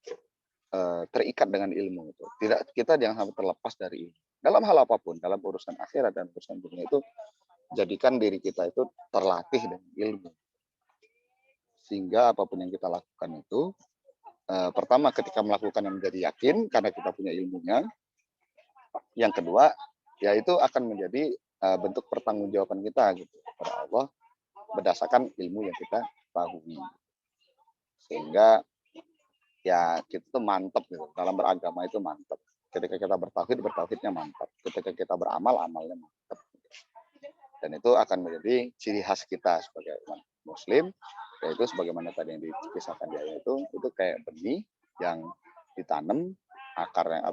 terikat dengan ilmu itu. Kita jangan sampai terlepas dari ilmu. Dalam hal apapun, dalam urusan akhirat dan urusan dunia itu, jadikan diri kita itu terlatih dengan ilmu. Sehingga apapun yang kita lakukan itu, pertama ketika melakukan yang menjadi yakin karena kita punya ilmunya. Yang kedua, yaitu akan menjadi bentuk pertanggungjawaban kita gitu kepada Allah berdasarkan ilmu yang kita ketahui. Sehingga ya kita tuh mantap gitu. Dalam beragama itu mantap. Ketika kita bertauhid, bertauhidnya mantap. Ketika kita beramal, amalnya mantap. Dan itu akan menjadi ciri khas kita sebagai umat muslim, yaitu sebagaimana tadi yang dikisahkan di ayat itu kayak benih yang ditanam, akarnya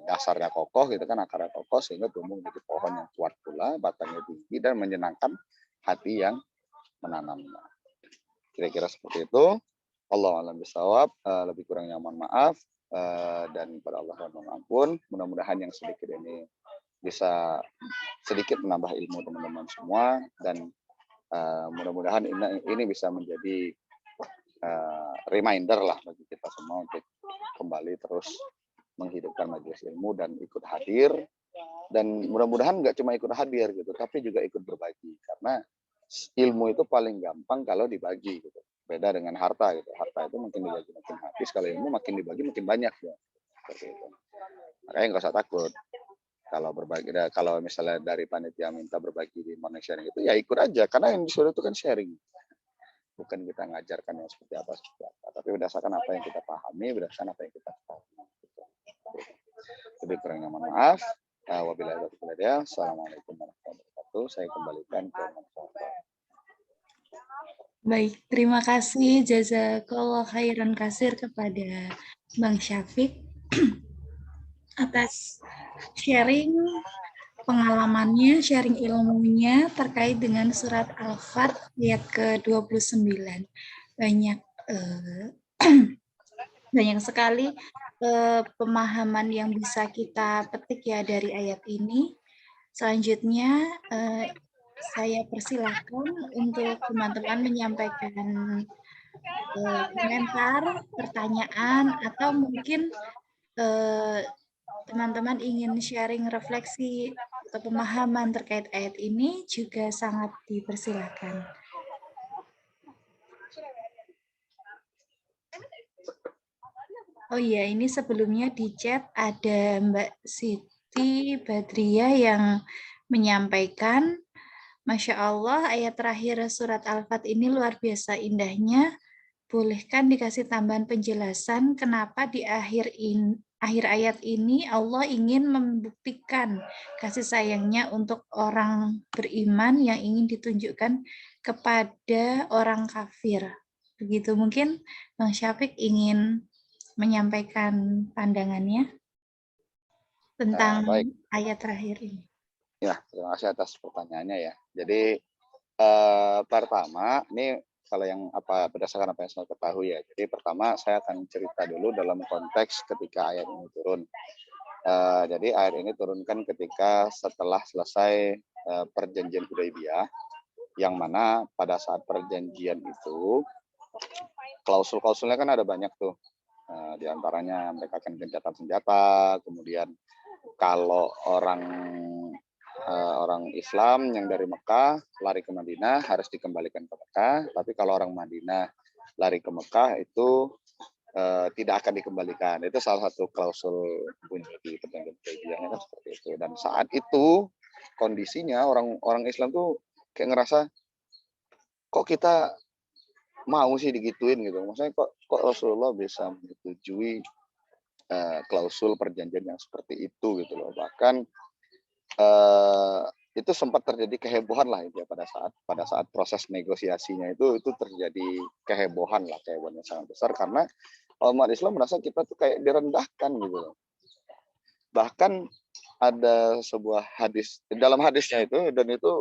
dasarnya kokoh gitu kan, akarnya kokoh sehingga tumbuh menjadi pohon yang kuat pula, batangnya tinggi dan menyenangkan hati yang menanamnya. Kira-kira seperti itu. Allah alam bisawab, lebih kurangnya mohon maaf, dan pada Allah mohon ampun. Mudah-mudahan yang sedikit ini bisa sedikit menambah ilmu teman-teman semua, dan mudah-mudahan ini bisa menjadi reminder lah bagi kita semua untuk kembali terus menghidupkan majelis ilmu dan ikut hadir, dan mudah-mudahan nggak cuma ikut hadir gitu, tapi juga ikut berbagi, karena ilmu itu paling gampang kalau dibagi gitu. Beda dengan harta gitu. Harta itu mungkin dibagi makin habis, kalau ilmu makin dibagi makin banyak ya. Seperti itu. Makanya nggak usah takut. Kalau berbagi, kalau misalnya dari panitia minta berbagi di morning sharing itu ya ikut aja, karena yang disuruh itu kan sharing. Bukan kita ngajarkan yang seperti apa, tapi berdasarkan apa yang kita pahami, berdasarkan apa yang kita ketahui. Lebih kurangnya mohon maaf. Wabillahi taufiq wal hidayah. Assalamualaikum warahmatullahi wabarakatuh. Saya kembalikan ke Baik, terima kasih jazakallah khairan kasir kepada Bang Syafiq atas sharing pengalamannya, sharing ilmunya terkait dengan surat Al-Fat ayat ke-29. Banyak banyak sekali pemahaman yang bisa kita petik ya dari ayat ini. Selanjutnya saya persilakan untuk teman-teman menyampaikan komentar, pertanyaan, atau mungkin teman-teman ingin sharing refleksi atau pemahaman terkait ayat ini juga sangat dipersilakan. Oh iya, ini sebelumnya di chat ada Mbak Siti Badriah yang menyampaikan, Masya Allah, ayat terakhir surat Al-Fat ini luar biasa indahnya. Bolehkan dikasih tambahan penjelasan kenapa di akhir ayat ini Allah ingin membuktikan kasih sayangnya untuk orang beriman yang ingin ditunjukkan kepada orang kafir. Begitu, mungkin Bang Syafiq ingin menyampaikan pandangannya tentang baik. ayat terakhir ini. Ya, terima kasih atas pertanyaannya ya. Jadi pertama, ini kalau yang berdasarkan apa yang saya ketahui ya. Jadi pertama saya akan cerita dulu dalam konteks ketika ayat ini turun. Jadi ayat ini turunkan ketika setelah selesai perjanjian Hudaybiyah, yang mana pada saat perjanjian itu klausul-klausulnya kan ada banyak tuh. Di antaranya mereka akan gencatan senjata, kemudian kalau orang Islam yang dari Mekah lari ke Madinah harus dikembalikan ke Mekah, tapi kalau orang Madinah lari ke Mekah itu tidak akan dikembalikan. Itu salah satu klausul bunyi di perjanjian Hudaybiyahnya kan seperti itu. Dan saat itu kondisinya orang Islam tuh kayak ngerasa kok kita mau sih digituin gitu. Maksudnya kok Rasulullah bisa menyetujui klausul perjanjian yang seperti itu gitu loh. Bahkan itu sempat terjadi kehebohan lah ya pada saat proses negosiasinya itu terjadi kehebohan yang sangat besar, karena umat Islam merasa kita tuh kayak direndahkan gitu loh. Bahkan ada sebuah hadis, dalam hadisnya itu, dan itu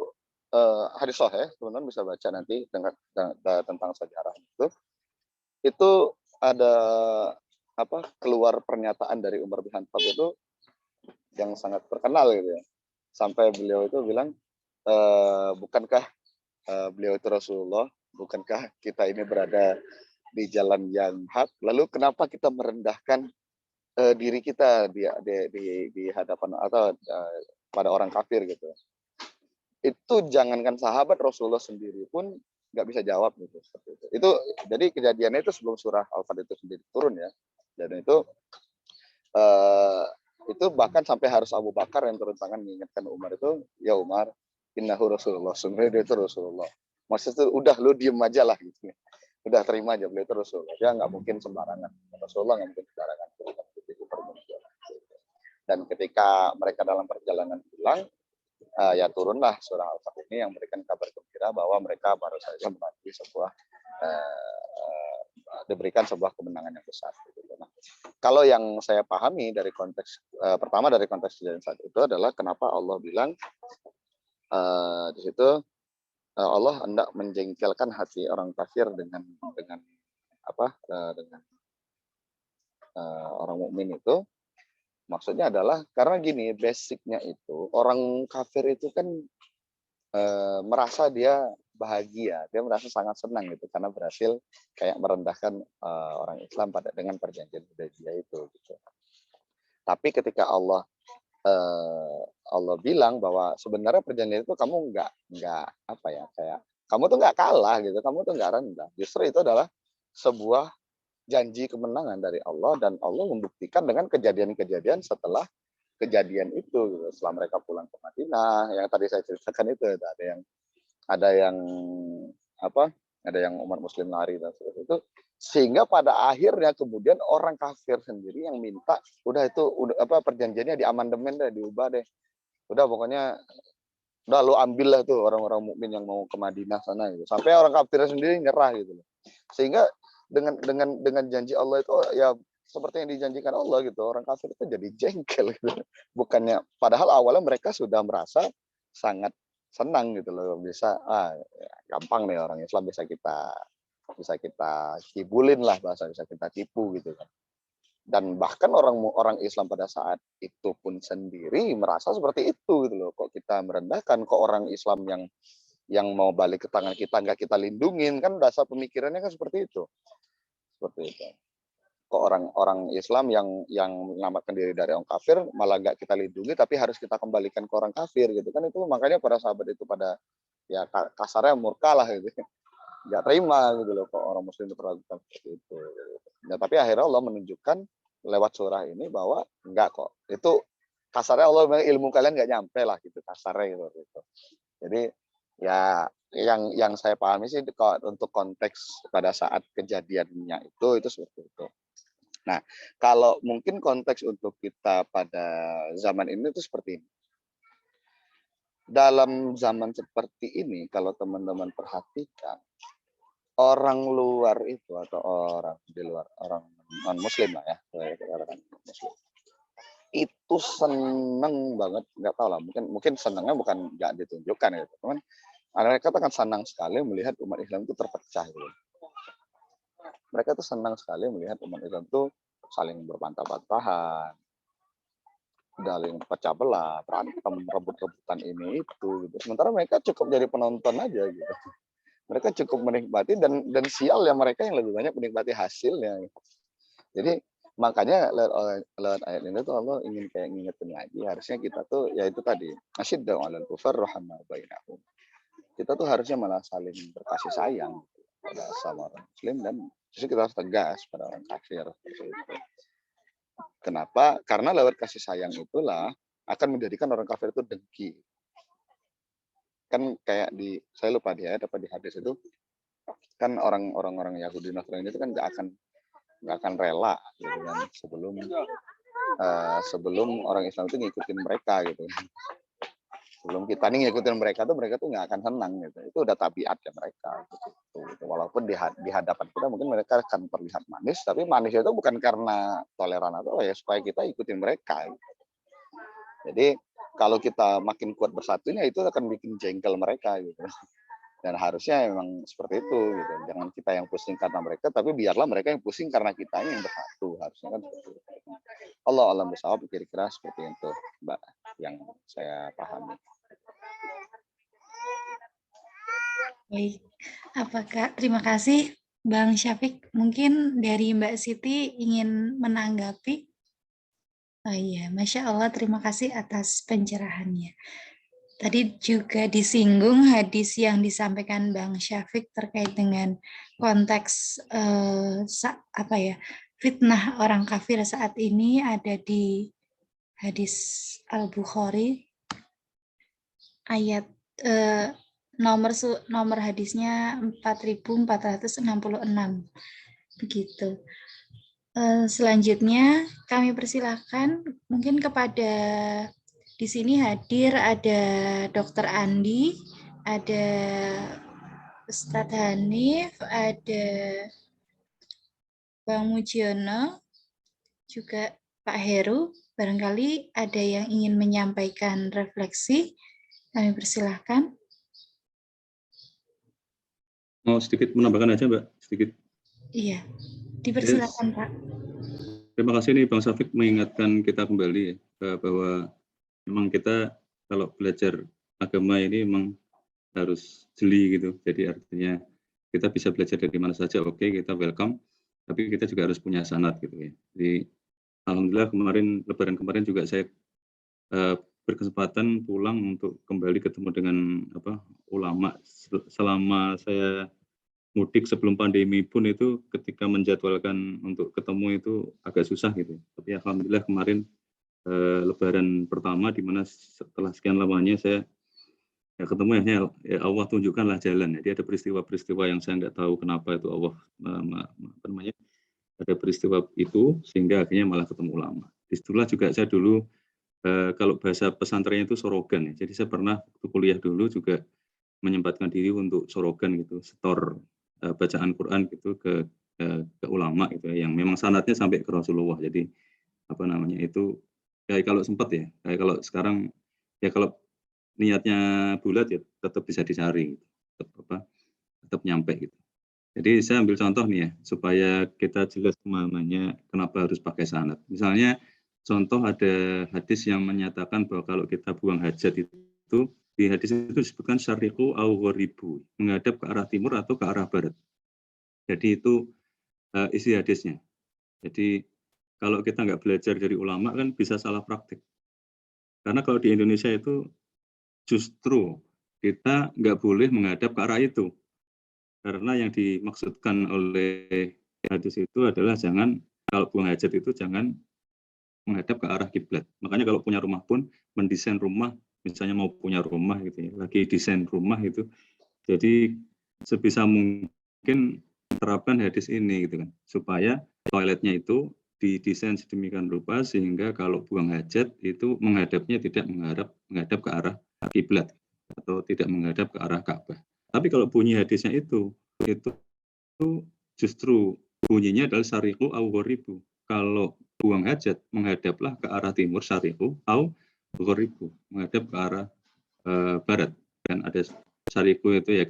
hadis sahih, teman-teman bisa baca nanti tentang sejarah itu ada keluar pernyataan dari Umar bin Khattab itu yang sangat terkenal gitu ya. Sampai beliau itu bilang, bukankah beliau itu Rasulullah, bukankah kita ini berada di jalan yang hak, lalu kenapa kita merendahkan diri kita di hadapan atau pada orang kafir gitu. Itu jangankan sahabat, Rasulullah sendiri pun nggak bisa jawab gitu seperti itu. Itu jadi kejadiannya itu sebelum surah Al-Fat itu sendiri turun ya. Dan eh, itu bahkan sampai harus Abu Bakar yang turun tangan mengingatkan Umar itu, ya Umar, innahu Rasulullah, sebenarnya dia itu Rasulullah. Maksudnya udah lu diem aja lah gitu. Udah terima aja, beliau itu Rasulullah. Dia nggak mungkin sembarangan. Rasulullah nggak mungkin sembarangan. Dan ketika mereka dalam perjalanan pulang, ya turunlah surah Al-Fat ini yang memberikan kabar gembira bahwa mereka baru saja mengalami sebuah diberikan sebuah kemenangan yang besar. Nah, kalau yang saya pahami dari konteks pertama dari konteks kejadian saat itu adalah kenapa Allah bilang di situ Allah hendak menjengkelkan hati orang kafir dengan dengan orang mukmin itu. Maksudnya adalah karena gini, basicnya itu orang kafir itu kan merasa dia bahagia, dia merasa sangat senang gitu karena berhasil kayak merendahkan orang Islam dengan perjanjian Hudaybiyah itu. Gitu. Tapi ketika Allah bilang bahwa sebenarnya perjanjian itu kamu nggak apa ya kayak kamu tuh nggak kalah gitu, kamu tuh nggak rendah. Justru itu adalah sebuah janji kemenangan dari Allah dan Allah membuktikan dengan kejadian-kejadian setelah kejadian itu gitu. Setelah mereka pulang ke Madinah yang tadi saya ceritakan itu ada yang apa ada yang umat muslim lari dan seterusnya itu sehingga pada akhirnya kemudian orang kafir sendiri yang minta udah itu udah perjanjiannya diamandemen deh, diubah deh, udah pokoknya udah lo ambil lah tuh orang-orang mukmin yang mau ke Madinah sana gitu. Sampai orang kafir sendiri nyerah gitu loh. Sehingga dengan janji Allah itu ya seperti yang dijanjikan Allah gitu, orang kafir itu jadi jengkel gitu. Bukannya padahal awalnya mereka sudah merasa sangat senang gitu loh, bisa gampang nih orang Islam bisa kita kibulin lah, bahasa bisa kita tipu gitu kan. Dan bahkan orang Islam pada saat itu pun sendiri merasa seperti itu gitu loh. Kok kita merendahkan, kok orang Islam yang mau balik ke tangan kita nggak kita lindungin, kan dasar pemikirannya kan seperti itu. Seperti itu. Kok orang Islam yang menyelamatkan diri dari orang kafir malah nggak kita lindungi tapi harus kita kembalikan ke orang kafir gitu kan. Itu makanya para sahabat itu pada ya kasarnya murka lah gitu, nggak terima gitu loh kok orang muslim diperlakukan seperti itu gitu. Nah, tapi akhirnya Allah menunjukkan lewat surah ini bahwa enggak kok, itu kasarnya Allah bilang ilmu kalian nggak nyampe lah gitu kasarnya gitu. Jadi ya yang saya pahami sih untuk konteks pada saat kejadiannya itu seperti itu. Nah, kalau mungkin konteks untuk kita pada zaman ini itu seperti ini. Dalam zaman seperti ini, kalau teman-teman perhatikan, orang luar itu atau orang di luar, orang non-muslim lah ya, muslim, itu seneng banget, nggak tahu lah, mungkin senangnya bukan nggak ditunjukkan ya, teman. Mereka akan senang sekali melihat umat Islam itu terpecah gitu. Mereka tuh senang sekali melihat umat Islam itu saling berbantah-bantahan, saling pecah belah, berantem, rebut-rebutan ini itu gitu. Sementara mereka cukup jadi penonton aja gitu. Mereka cukup menikmati dan sial ya mereka yang lebih banyak menikmati hasilnya. Jadi makanya lewat ayat ini tuh Allah ingin kayak ngingetin lagi, harusnya kita tuh ya itu tadi, asyiddu 'alal kufar rahamna bainahum. Kita tuh harusnya malah saling berkasih sayang pada sama orang muslim dan justru kita harus tegas pada orang kafir. Kenapa? Karena lewat kasih sayang itulah akan menjadikan orang kafir itu dengki. Kan kayak saya lupa dia dapat di hadis itu kan orang-orang Yahudi Nasrani itu kan nggak akan rela gitu kan sebelum orang Islam itu ngikutin mereka gitu. Sebelum kita nih ngikutin mereka tuh nggak akan senang gitu. Itu udah tabiatnya mereka gitu. Walaupun di hadapan kita mungkin mereka akan terlihat manis, tapi manis itu bukan karena toleran atau ya supaya kita ikutin mereka gitu. Jadi kalau kita makin kuat bersatunya itu akan bikin jengkel mereka gitu. Dan harusnya memang seperti itu gitu. Jangan kita yang pusing karena mereka, tapi biarlah mereka yang pusing karena kita yang bersatu. Harusnya kan seperti itu. Allah alam bisawab, kira-kira seperti itu, Mbak, yang saya pahami. Baik, apakah terima kasih Bang Syafiq. Mungkin dari Mbak Siti ingin menanggapi? Oh iya, Masya Allah, terima kasih atas pencerahannya. Tadi juga disinggung hadis yang disampaikan Bang Syafiq terkait dengan konteks apa ya, fitnah orang kafir saat ini ada di hadis Al-Bukhari ayat nomor hadisnya 4466 begitu. Selanjutnya kami persilahkan mungkin kepada di sini hadir ada Dr. Andi, ada Ustadz Hanif, ada Bang Mujiono, juga Pak Heru. Barangkali ada yang ingin menyampaikan refleksi, kami persilahkan. Mau sedikit menambahkan aja, Mbak, sedikit. Iya, dipersilakan, Pak. Terima kasih nih Bang Syafiq mengingatkan kita kembali ya, bahwa memang kita kalau belajar agama ini memang harus jeli gitu. Jadi artinya kita bisa belajar dari mana saja, oke, kita welcome, tapi kita juga harus punya sanad gitu ya. Jadi alhamdulillah Lebaran kemarin juga saya berkesempatan pulang untuk kembali ketemu dengan ulama. Selama saya mudik sebelum pandemi pun itu ketika menjadwalkan untuk ketemu itu agak susah gitu. Tapi alhamdulillah kemarin Lebaran pertama di mana setelah sekian lamanya saya ketemu ya Allah tunjukkanlah jalan. Jadi ada peristiwa-peristiwa yang saya nggak tahu kenapa itu Allah ada peristiwa itu sehingga akhirnya malah ketemu ulama. Disitulah juga saya dulu kalau bahasa pesantrennya itu sorogan ya. Jadi saya pernah waktu kuliah dulu juga menyempatkan diri untuk sorogan gitu, setor bacaan Quran gitu ke ulama gitu ya, yang memang sanadnya sampai ke Rasulullah. Jadi itu kayak kalau sempat ya, kayak kalau sekarang ya kalau niatnya bulat ya tetap bisa dicari gitu. tetap nyampe gitu. Jadi saya ambil contoh nih ya, supaya kita jelas pemahamannya kenapa harus pakai sanad. Misalnya contoh ada hadis yang menyatakan bahwa kalau kita buang hajat itu, di hadis itu disebutkan syariqu au ghoribu, menghadap ke arah timur atau ke arah barat. Jadi itu isi hadisnya. Jadi kalau kita nggak belajar dari ulama kan bisa salah praktik. Karena kalau di Indonesia itu justru kita nggak boleh menghadap ke arah itu. Karena yang dimaksudkan oleh hadis itu adalah kalau buang hajat itu jangan menghadap ke arah kiblat. Makanya kalau punya rumah pun mendesain rumah, misalnya mau punya rumah gitu ya, lagi desain rumah itu, jadi sebisa mungkin terapkan hadis ini gitu kan, supaya toiletnya itu didesain sedemikian rupa sehingga kalau buang hajat itu menghadapnya tidak menghadap ke arah kiblat atau tidak menghadap ke arah Ka'bah. Tapi kalau bunyi hadisnya itu justru bunyinya adalah syariqu au ghoribu. Kalau buang hajat menghadaplah ke arah timur syariqu au ghoribu, menghadap ke arah barat. Dan ada syariqu itu ya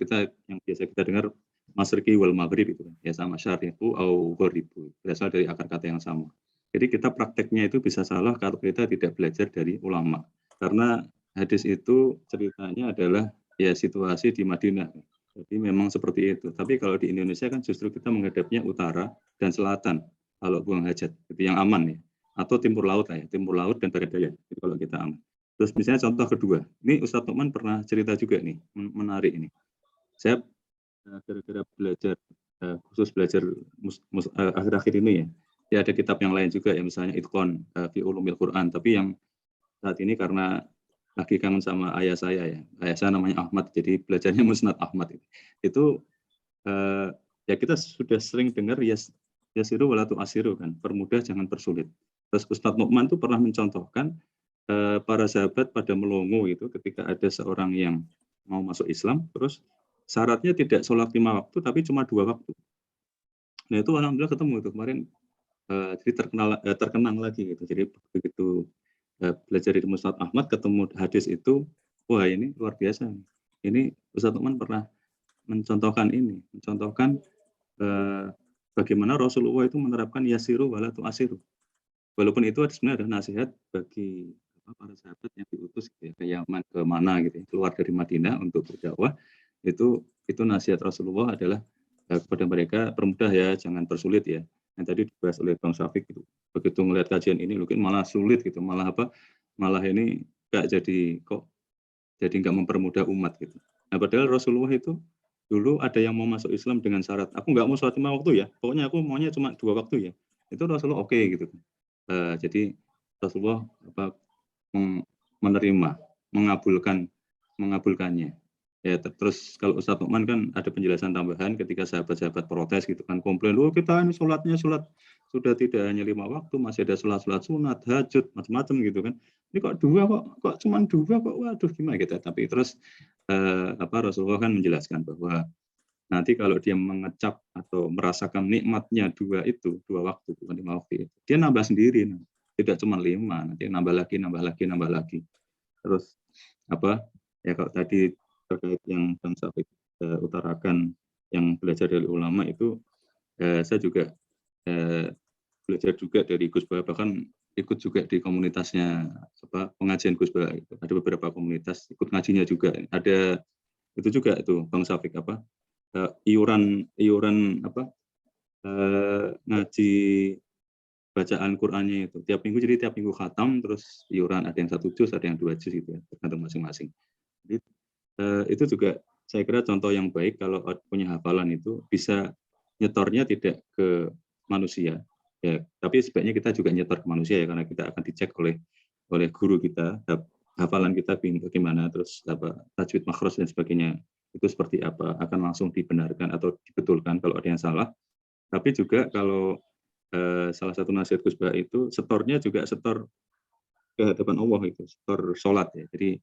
yang biasa kita dengar masriqi wal maghrib itu ya sama syariqu au ghoribu, berasal dari akar kata yang sama. Jadi kita prakteknya itu bisa salah kalau kita tidak belajar dari ulama. Karena hadis itu ceritanya adalah ya situasi di Madinah. Jadi memang seperti itu. Tapi kalau di Indonesia kan justru kita menghadapnya utara dan selatan kalau buang hajat, itu yang aman ya. Atau timur laut lah ya, timur laut dan barat daya. Itu kalau kita aman. Terus misalnya contoh kedua, ini Ustadz Nukman pernah cerita juga nih, menarik ini. Saya gara-gara belajar khusus belajar akhir-akhir ini ya ada kitab yang lain juga ya, misalnya Itqon fi Ulumil Quran, tapi yang saat ini karena lagi kangen sama ayah saya ya. Ayah saya namanya Ahmad, jadi belajarnya Musnad Ahmad. Itu ya kita sudah sering dengar yasiru walatu asiru kan, permudah jangan persulit. Terus Ustadz Nukman tuh pernah mencontohkan para sahabat pada melongo itu ketika ada seorang yang mau masuk Islam, terus syaratnya tidak sholat 5 waktu, tapi cuma 2 waktu. Nah itu alhamdulillah ketemu itu kemarin, jadi terkenang lagi gitu. Jadi begitu belajar dari Musnad Ahmad ketemu hadis itu, wah ini luar biasa. Ini Ustadz Nukman pernah mencontohkan bagaimana Rasulullah itu menerapkan yasiru walatu asiru. walaupun itu sebenarnya adalah nasihat bagi para sahabat yang diutus gitu ya, ke Yaman, ke mana gitu ya, keluar dari Madinah untuk berdakwah, itu nasihat Rasulullah adalah kepada mereka, permudah ya, jangan persulit ya. Yang tadi dibahas oleh Bang Syafiq gitu. Begitu melihat kajian ini mungkin malah sulit gitu, malah ini jadi nggak mempermudah umat gitu. Nah, padahal Rasulullah itu dulu ada yang mau masuk Islam dengan syarat, aku nggak mau sholat 5 waktu ya, pokoknya aku maunya cuma 2 waktu ya. Itu Rasulullah oke gitu. Jadi Rasulullah menerima, mengabulkannya. Ya, terus kalau Ustadz Nu'man kan ada penjelasan tambahan ketika sahabat-sahabat protes gitu kan, komplain, kita ini sholat sudah tidak hanya 5 waktu, masih ada sholat sunat, hajud, macam-macam gitu kan. Ini kok cuma 2 kok, waduh gimana gitu. Tapi terus Rasulullah kan menjelaskan bahwa nanti kalau dia mengecap atau merasakan nikmatnya 2 waktu, bukan 5 waktu itu, dia nambah sendiri, tidak cuma 5, nanti nambah lagi. Terus ya kalau tadi terkait yang Bang Syafiq utarakan yang belajar dari ulama itu, saya juga belajar juga dari Gus Bah, bahkan ikut juga di komunitasnya pengajian Gus Bah. Ada beberapa komunitas ikut ngajinya juga. Ada itu juga itu Bang Syafiq iuran ngaji bacaan Qur'annya itu tiap minggu, jadi tiap minggu khatam, terus iuran ada yang 1 juz, ada yang 2 juz gitu ya, tergantung masing-masing. Jadi itu juga saya kira contoh yang baik kalau punya hafalan itu bisa nyetornya tidak ke manusia ya, tapi sebaiknya kita juga nyetor ke manusia ya, karena kita akan dicek oleh guru kita, hafalan kita bagaimana, terus tajwid makhraj dan sebagainya itu seperti apa, akan langsung dibenarkan atau dibetulkan kalau ada yang salah. Tapi juga kalau salah satu nasihat Gus Bah itu setornya juga setor ke hadapan Allah, itu setor sholat ya. Jadi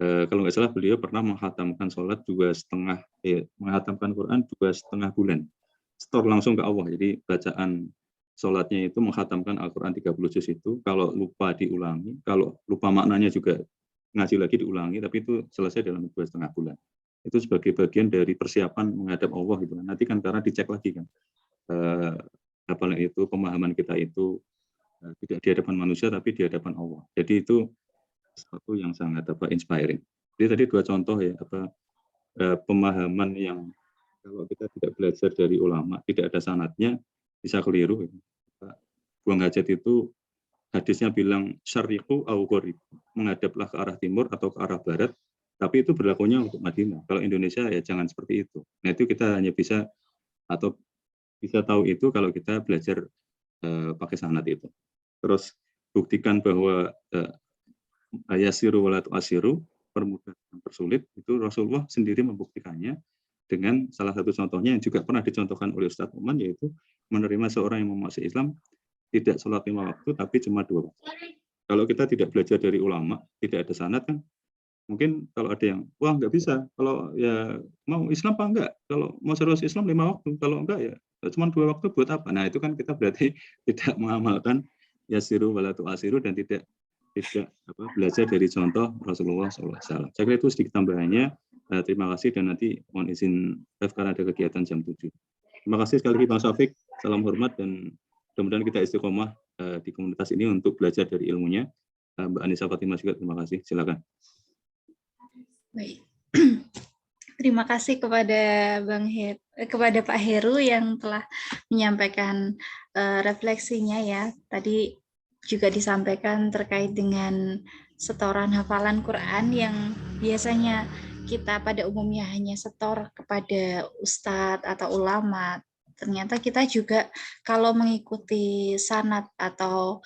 kalau nggak salah beliau pernah menghatamkan sholat menghatamkan Quran 2,5 bulan, setor langsung ke Allah. Jadi bacaan sholatnya itu menghatamkan Al-Quran 30 juz itu, kalau lupa diulangi, kalau lupa maknanya juga ngaji lagi diulangi, tapi itu selesai dalam 2,5 bulan. Itu sebagai bagian dari persiapan menghadap Allah gitu. Nanti kan karena dicek lagi kan, apalagi itu pemahaman kita itu tidak di hadapan manusia tapi di hadapan Allah. Jadi itu sesuatu yang sangat inspiring. Jadi tadi 2 contoh ya, pemahaman yang kalau kita tidak belajar dari ulama, tidak ada sanadnya, bisa keliru. Buang hajat itu hadisnya bilang syariqu au gharib, menghadaplah ke arah timur atau ke arah barat, tapi itu berlakunya untuk Madinah. Kalau Indonesia ya jangan seperti itu. Nah, itu kita hanya bisa tahu itu kalau kita belajar pakai sanad itu. Terus buktikan bahwa yasiru wala tu'asiru, permudah dan persulit, itu Rasulullah sendiri membuktikannya dengan salah satu contohnya yang juga pernah dicontohkan oleh Ustadz Nu'man, yaitu menerima seorang yang mau masuk Islam tidak sholat 5 waktu tapi cuma 2 waktu. Kalau kita tidak belajar dari ulama, tidak ada sanad kan, mungkin kalau ada yang wah nggak bisa, kalau ya mau Islam apa enggak, kalau mau serius Islam 5 waktu, kalau enggak ya cuma 2 waktu buat apa. Nah, itu kan kita berarti tidak mengamalkan yasiru wala tu'asiru dan tidak belajar dari contoh Rasulullah SAW. Saya kira itu sedikit tambahannya. Terima kasih, dan nanti mohon izin karena ada kegiatan jam 7. Terima kasih sekali lagi Bang Syafiq. Salam hormat, dan mudah-mudahan kita istiqomah di komunitas ini untuk belajar dari ilmunya. Mbak Anissa Fatimah juga terima kasih. Silakan. Baik. Terima kasih kepada Pak Heru yang telah menyampaikan refleksinya ya. Tadi juga disampaikan terkait dengan setoran hafalan Quran yang biasanya kita pada umumnya hanya setor kepada ustadz atau ulama. Ternyata kita juga kalau mengikuti sanad atau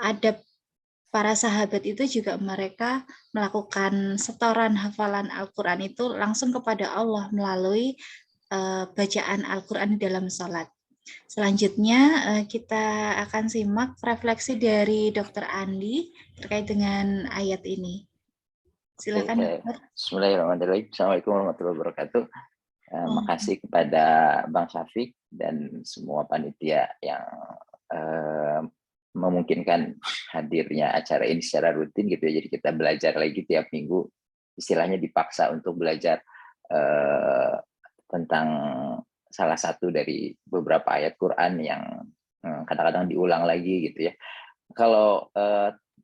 adab para sahabat itu juga mereka melakukan setoran hafalan Al-Quran itu langsung kepada Allah melalui bacaan Al-Quran dalam sholat. Selanjutnya kita akan simak refleksi dari Dr. Andi terkait dengan ayat ini. Silakan, Dr. Bismillahirrahmanirrahim. Assalamualaikum warahmatullahi wabarakatuh. Makasih kepada Bang Syafiq dan semua panitia yang memungkinkan hadirnya acara ini secara rutin gitu ya. Jadi kita belajar lagi tiap minggu, istilahnya dipaksa untuk belajar tentang salah satu dari beberapa ayat Quran yang kadang-kadang diulang lagi gitu ya. Kalau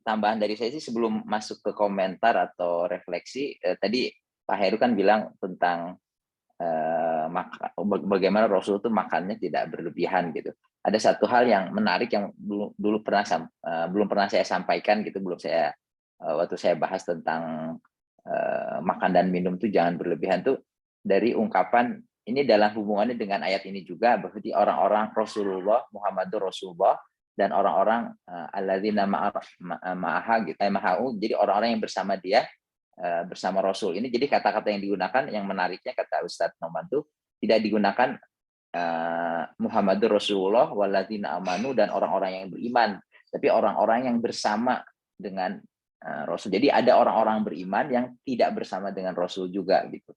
tambahan dari saya sih sebelum masuk ke komentar atau refleksi, tadi Pak Heru kan bilang tentang bagaimana Rasul itu makannya tidak berlebihan gitu. Ada satu hal yang menarik yang belum pernah saya sampaikan gitu, waktu saya bahas tentang makan dan minum itu jangan berlebihan tuh, dari ungkapan ini dalam hubungannya dengan ayat ini juga, berarti orang-orang Rasulullah, Muhammadur Rasulullah, dan orang-orang alladzina ma'ahu, jadi orang-orang yang bersama dia, bersama Rasul. Ini jadi kata-kata yang digunakan, yang menariknya kata Ustadz Noman itu tidak digunakan Muhammadur Rasulullah walladzina amanu dan orang-orang yang beriman, tapi orang-orang yang bersama dengan Rasul. Jadi ada orang-orang beriman yang tidak bersama dengan Rasul juga gitu.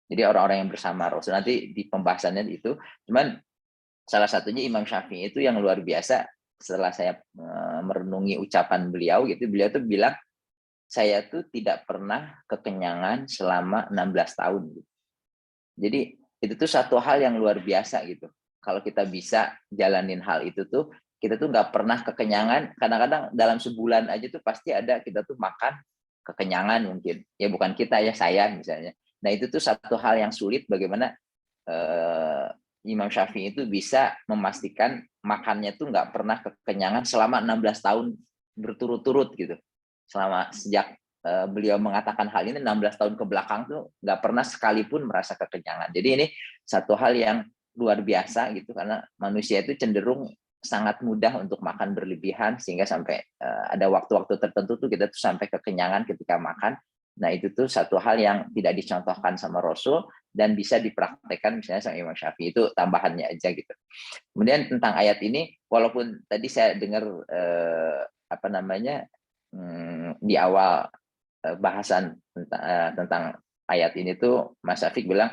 Jadi orang-orang yang bersama Rasul, nanti di pembahasannya itu. Cuman salah satunya Imam Syafi'i itu yang luar biasa, setelah saya merenungi ucapan beliau gitu, beliau tuh bilang, saya tuh tidak pernah kekenyangan selama 16 tahun gitu. Jadi itu tuh satu hal yang luar biasa gitu. Kalau kita bisa jalanin hal itu tuh, kita tuh nggak pernah kekenyangan. Kadang-kadang dalam sebulan aja tuh pasti ada kita tuh makan kekenyangan mungkin. Ya bukan kita ya, saya misalnya. Nah itu tuh satu hal yang sulit, bagaimana Imam Syafi'i itu bisa memastikan makannya tuh nggak pernah kekenyangan selama 16 tahun berturut-turut gitu. Sejak beliau mengatakan hal ini 16 tahun ke belakang tuh nggak pernah sekalipun merasa kekenyangan. Jadi ini satu hal yang luar biasa gitu, karena manusia itu cenderung sangat mudah untuk makan berlebihan, sehingga sampai ada waktu-waktu tertentu tuh kita tuh sampai kekenyangan ketika makan. Nah itu tuh satu hal yang tidak dicontohkan sama Rasul dan bisa dipraktekkan misalnya sama Imam Syafi'i. Itu tambahannya aja gitu. Kemudian tentang ayat ini, walaupun tadi saya dengar di awal bahasan tentang ayat ini tuh Mas Syafiq bilang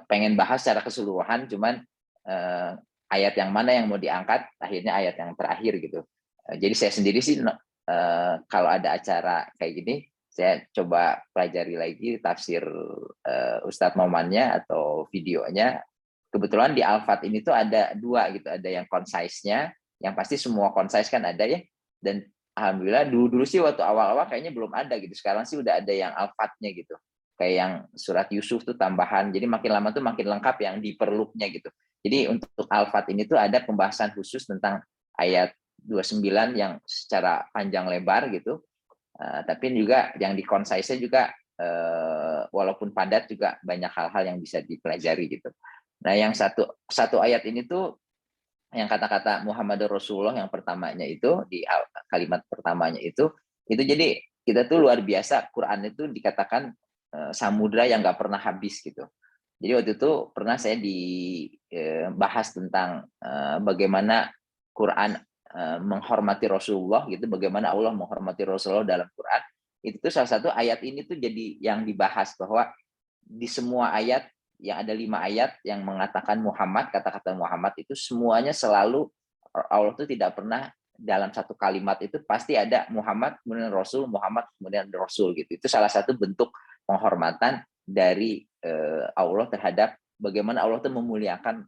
pengen bahas secara keseluruhan, cuman ayat yang mana yang mau diangkat, akhirnya ayat yang terakhir gitu. Jadi saya sendiri sih kalau ada acara kayak gini, saya coba pelajari lagi tafsir Ustadz Nomannya atau videonya. Kebetulan di Al-Fat ini tuh ada dua gitu, ada yang concise-nya, yang pasti semua concise kan ada ya, dan alhamdulillah dulu sih waktu awal-awal kayaknya belum ada gitu, sekarang sih udah ada yang Al-Fatnya gitu, kayak yang surat Yusuf tuh tambahan, jadi makin lama tuh makin lengkap yang di perluknya gitu. Jadi untuk Al-Fat ini tuh ada pembahasan khusus tentang ayat 29 yang secara panjang lebar gitu, tapi juga yang di concise juga walaupun padat juga banyak hal-hal yang bisa dipelajari gitu. Nah yang satu ayat ini tuh yang kata-kata Muhammadur Rasulullah yang pertamanya itu, di kalimat pertamanya itu jadi kita tuh luar biasa, Quran itu dikatakan samudra yang nggak pernah habis gitu. Jadi waktu itu pernah saya dibahas tentang bagaimana Quran menghormati Rasulullah gitu, bagaimana Allah menghormati Rasulullah dalam Quran. Itu tuh salah satu ayat ini tuh jadi yang dibahas, bahwa di semua ayat yang ada 5 ayat yang mengatakan Muhammad, kata-kata Muhammad itu semuanya selalu Allah tuh tidak pernah dalam satu kalimat itu pasti ada Muhammad kemudian Rasul, Muhammad kemudian Rasul gitu. Itu salah satu bentuk penghormatan dari Allah terhadap bagaimana Allah tuh memuliakan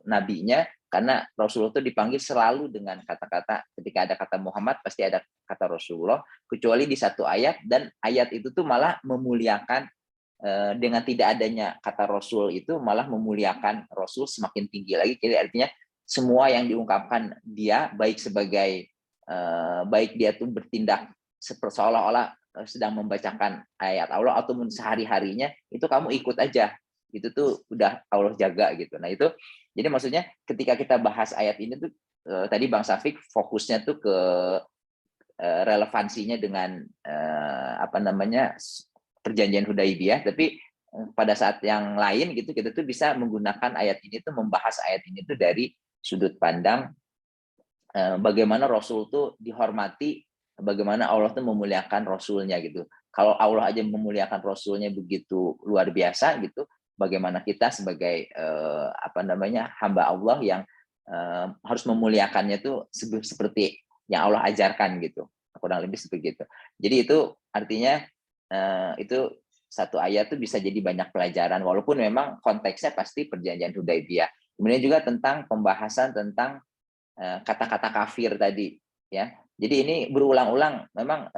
nabinya, karena Rasulullah itu dipanggil selalu dengan kata-kata, ketika ada kata Muhammad pasti ada kata Rasulullah, kecuali di satu ayat, dan ayat itu tuh malah memuliakan dengan tidak adanya kata Rasul itu malah memuliakan Rasul semakin tinggi lagi. Jadi artinya semua yang diungkapkan dia, baik sebagai baik dia tuh bertindak seolah-olah sedang membacakan ayat Allah ataupun sehari-harinya itu kamu ikut aja, itu tuh udah Allah jaga gitu. Nah itu jadi maksudnya ketika kita bahas ayat ini tuh tadi Bang Syafiq fokusnya tuh ke relevansinya dengan perjanjian Hudaibiyah, tapi pada saat yang lain gitu kita tuh bisa menggunakan ayat ini tuh, membahas ayat ini tuh dari sudut pandang bagaimana Rasul tuh dihormati, bagaimana Allah tuh memuliakan Rasulnya gitu. Kalau Allah aja memuliakan Rasulnya begitu luar biasa gitu, bagaimana kita sebagai hamba Allah yang harus memuliakannya tuh seperti yang Allah ajarkan gitu, kurang lebih seperti itu. Jadi itu artinya itu satu ayat tuh bisa jadi banyak pelajaran, walaupun memang konteksnya pasti perjanjian Hudaibiyah. Kemudian juga tentang pembahasan tentang kata-kata kafir tadi, ya. Jadi ini berulang-ulang. Memang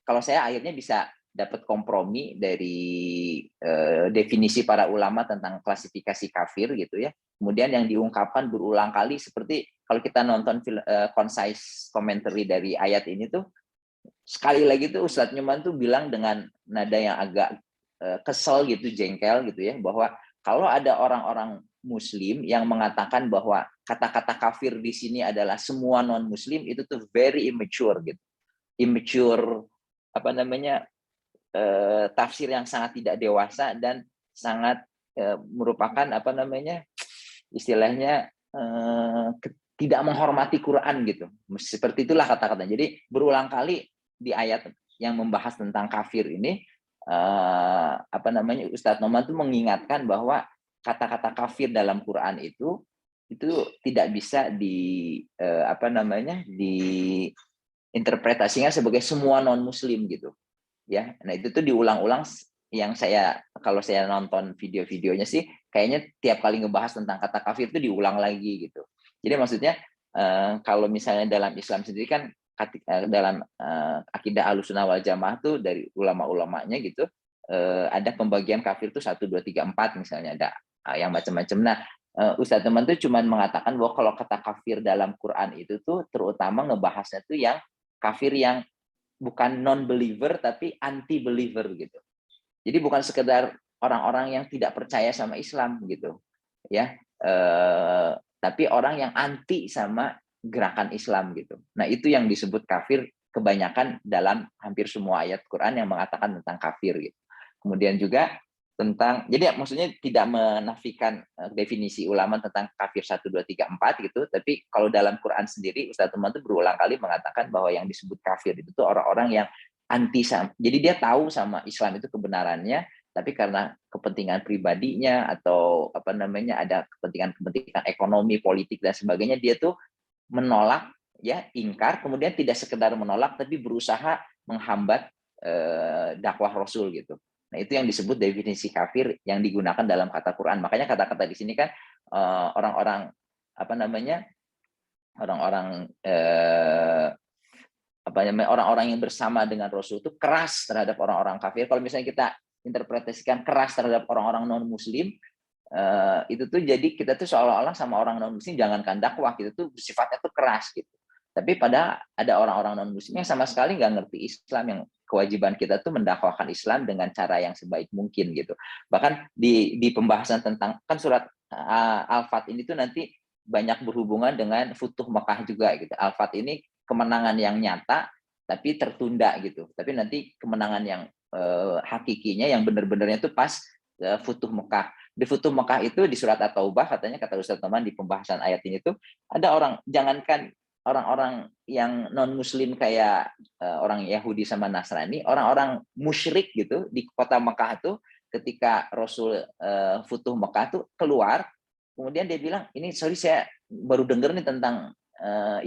kalau saya akhirnya bisa dapat kompromi dari definisi para ulama tentang klasifikasi kafir gitu ya. Kemudian yang diungkapkan berulang kali seperti kalau kita nonton concise commentary dari ayat ini tuh, sekali lagi tuh Ustadz Nyoman tuh bilang dengan nada yang agak kesel gitu, jengkel gitu ya, bahwa kalau ada orang-orang Muslim yang mengatakan bahwa kata-kata kafir di sini adalah semua non-Muslim, itu tuh very immature gitu, immature apa namanya tafsir yang sangat tidak dewasa dan sangat merupakan apa namanya istilahnya tidak menghormati Quran gitu. Seperti itulah kata-kata. Jadi berulang kali di ayat yang membahas tentang kafir ini apa namanya Ustadz Noman itu mengingatkan bahwa kata-kata kafir dalam Quran itu tidak bisa apa namanya diinterpretasikan sebagai semua non Muslim gitu ya. Nah itu tuh diulang-ulang, yang kalau saya nonton video-videonya sih kayaknya tiap kali ngebahas tentang kata kafir itu diulang lagi gitu. Jadi maksudnya kalau misalnya dalam Islam sendiri kan dalam akidah Ahlussunnah wal Jamaah tuh dari ulama-ulamanya gitu ada pembagian kafir tuh 1 2 3 4 misalnya, ada yang macam-macam. Nah, Ustadz Teman tuh cuman mengatakan bahwa kalau kata kafir dalam Quran itu tuh terutama ngebahasnya tuh yang kafir yang bukan non-believer tapi anti-believer gitu. Jadi bukan sekedar orang-orang yang tidak percaya sama Islam gitu, ya. Tapi orang yang anti sama gerakan Islam gitu. Nah itu yang disebut kafir kebanyakan dalam hampir semua ayat Quran yang mengatakan tentang kafir gitu. Kemudian juga tentang, jadi maksudnya tidak menafikan definisi ulama tentang kafir 1, 2, 3, 4 gitu, tapi kalau dalam Quran sendiri Ustadz Teman itu berulang kali mengatakan bahwa yang disebut kafir itu tuh orang-orang yang anti sama, jadi dia tahu sama Islam itu kebenarannya, tapi karena kepentingan pribadinya atau apa namanya ada kepentingan ekonomi, politik dan sebagainya, dia tuh menolak ya, ingkar, kemudian tidak sekedar menolak tapi berusaha menghambat dakwah Rasul gitu. Nah, itu yang disebut definisi kafir yang digunakan dalam kata Quran. Makanya kata-kata di sini kan orang-orang apa namanya? Orang-orang orang-orang yang bersama dengan Rasul itu keras terhadap orang-orang kafir. Kalau misalnya kita interpretasikan keras terhadap orang-orang non-muslim, itu tuh jadi kita tuh seolah-olah sama orang non-muslim jangankan dakwah, gitu tuh sifatnya tuh keras gitu. Tapi pada ada orang-orang non-muslim yang sama sekali nggak ngerti Islam, yang kewajiban kita tuh mendakwahkan Islam dengan cara yang sebaik mungkin gitu. Bahkan di pembahasan tentang kan surat Al-Fat ini tuh nanti banyak berhubungan dengan Futuh Mekah juga gitu. Al-Fat ini kemenangan yang nyata tapi tertunda gitu. Tapi nanti kemenangan yang hakikinya yang benar-benarnya itu pas Futuh Mekah. Di Futuh Mekah itu di surat At-Taubah katanya, kata Ustaz Taman di pembahasan ayat ini tuh ada orang, jangankan orang-orang yang non muslim kayak orang Yahudi sama Nasrani, orang-orang musyrik gitu di kota Mekah tuh ketika Rasul Futuh Mekah tuh keluar, kemudian dia bilang, ini sorry saya baru dengar nih tentang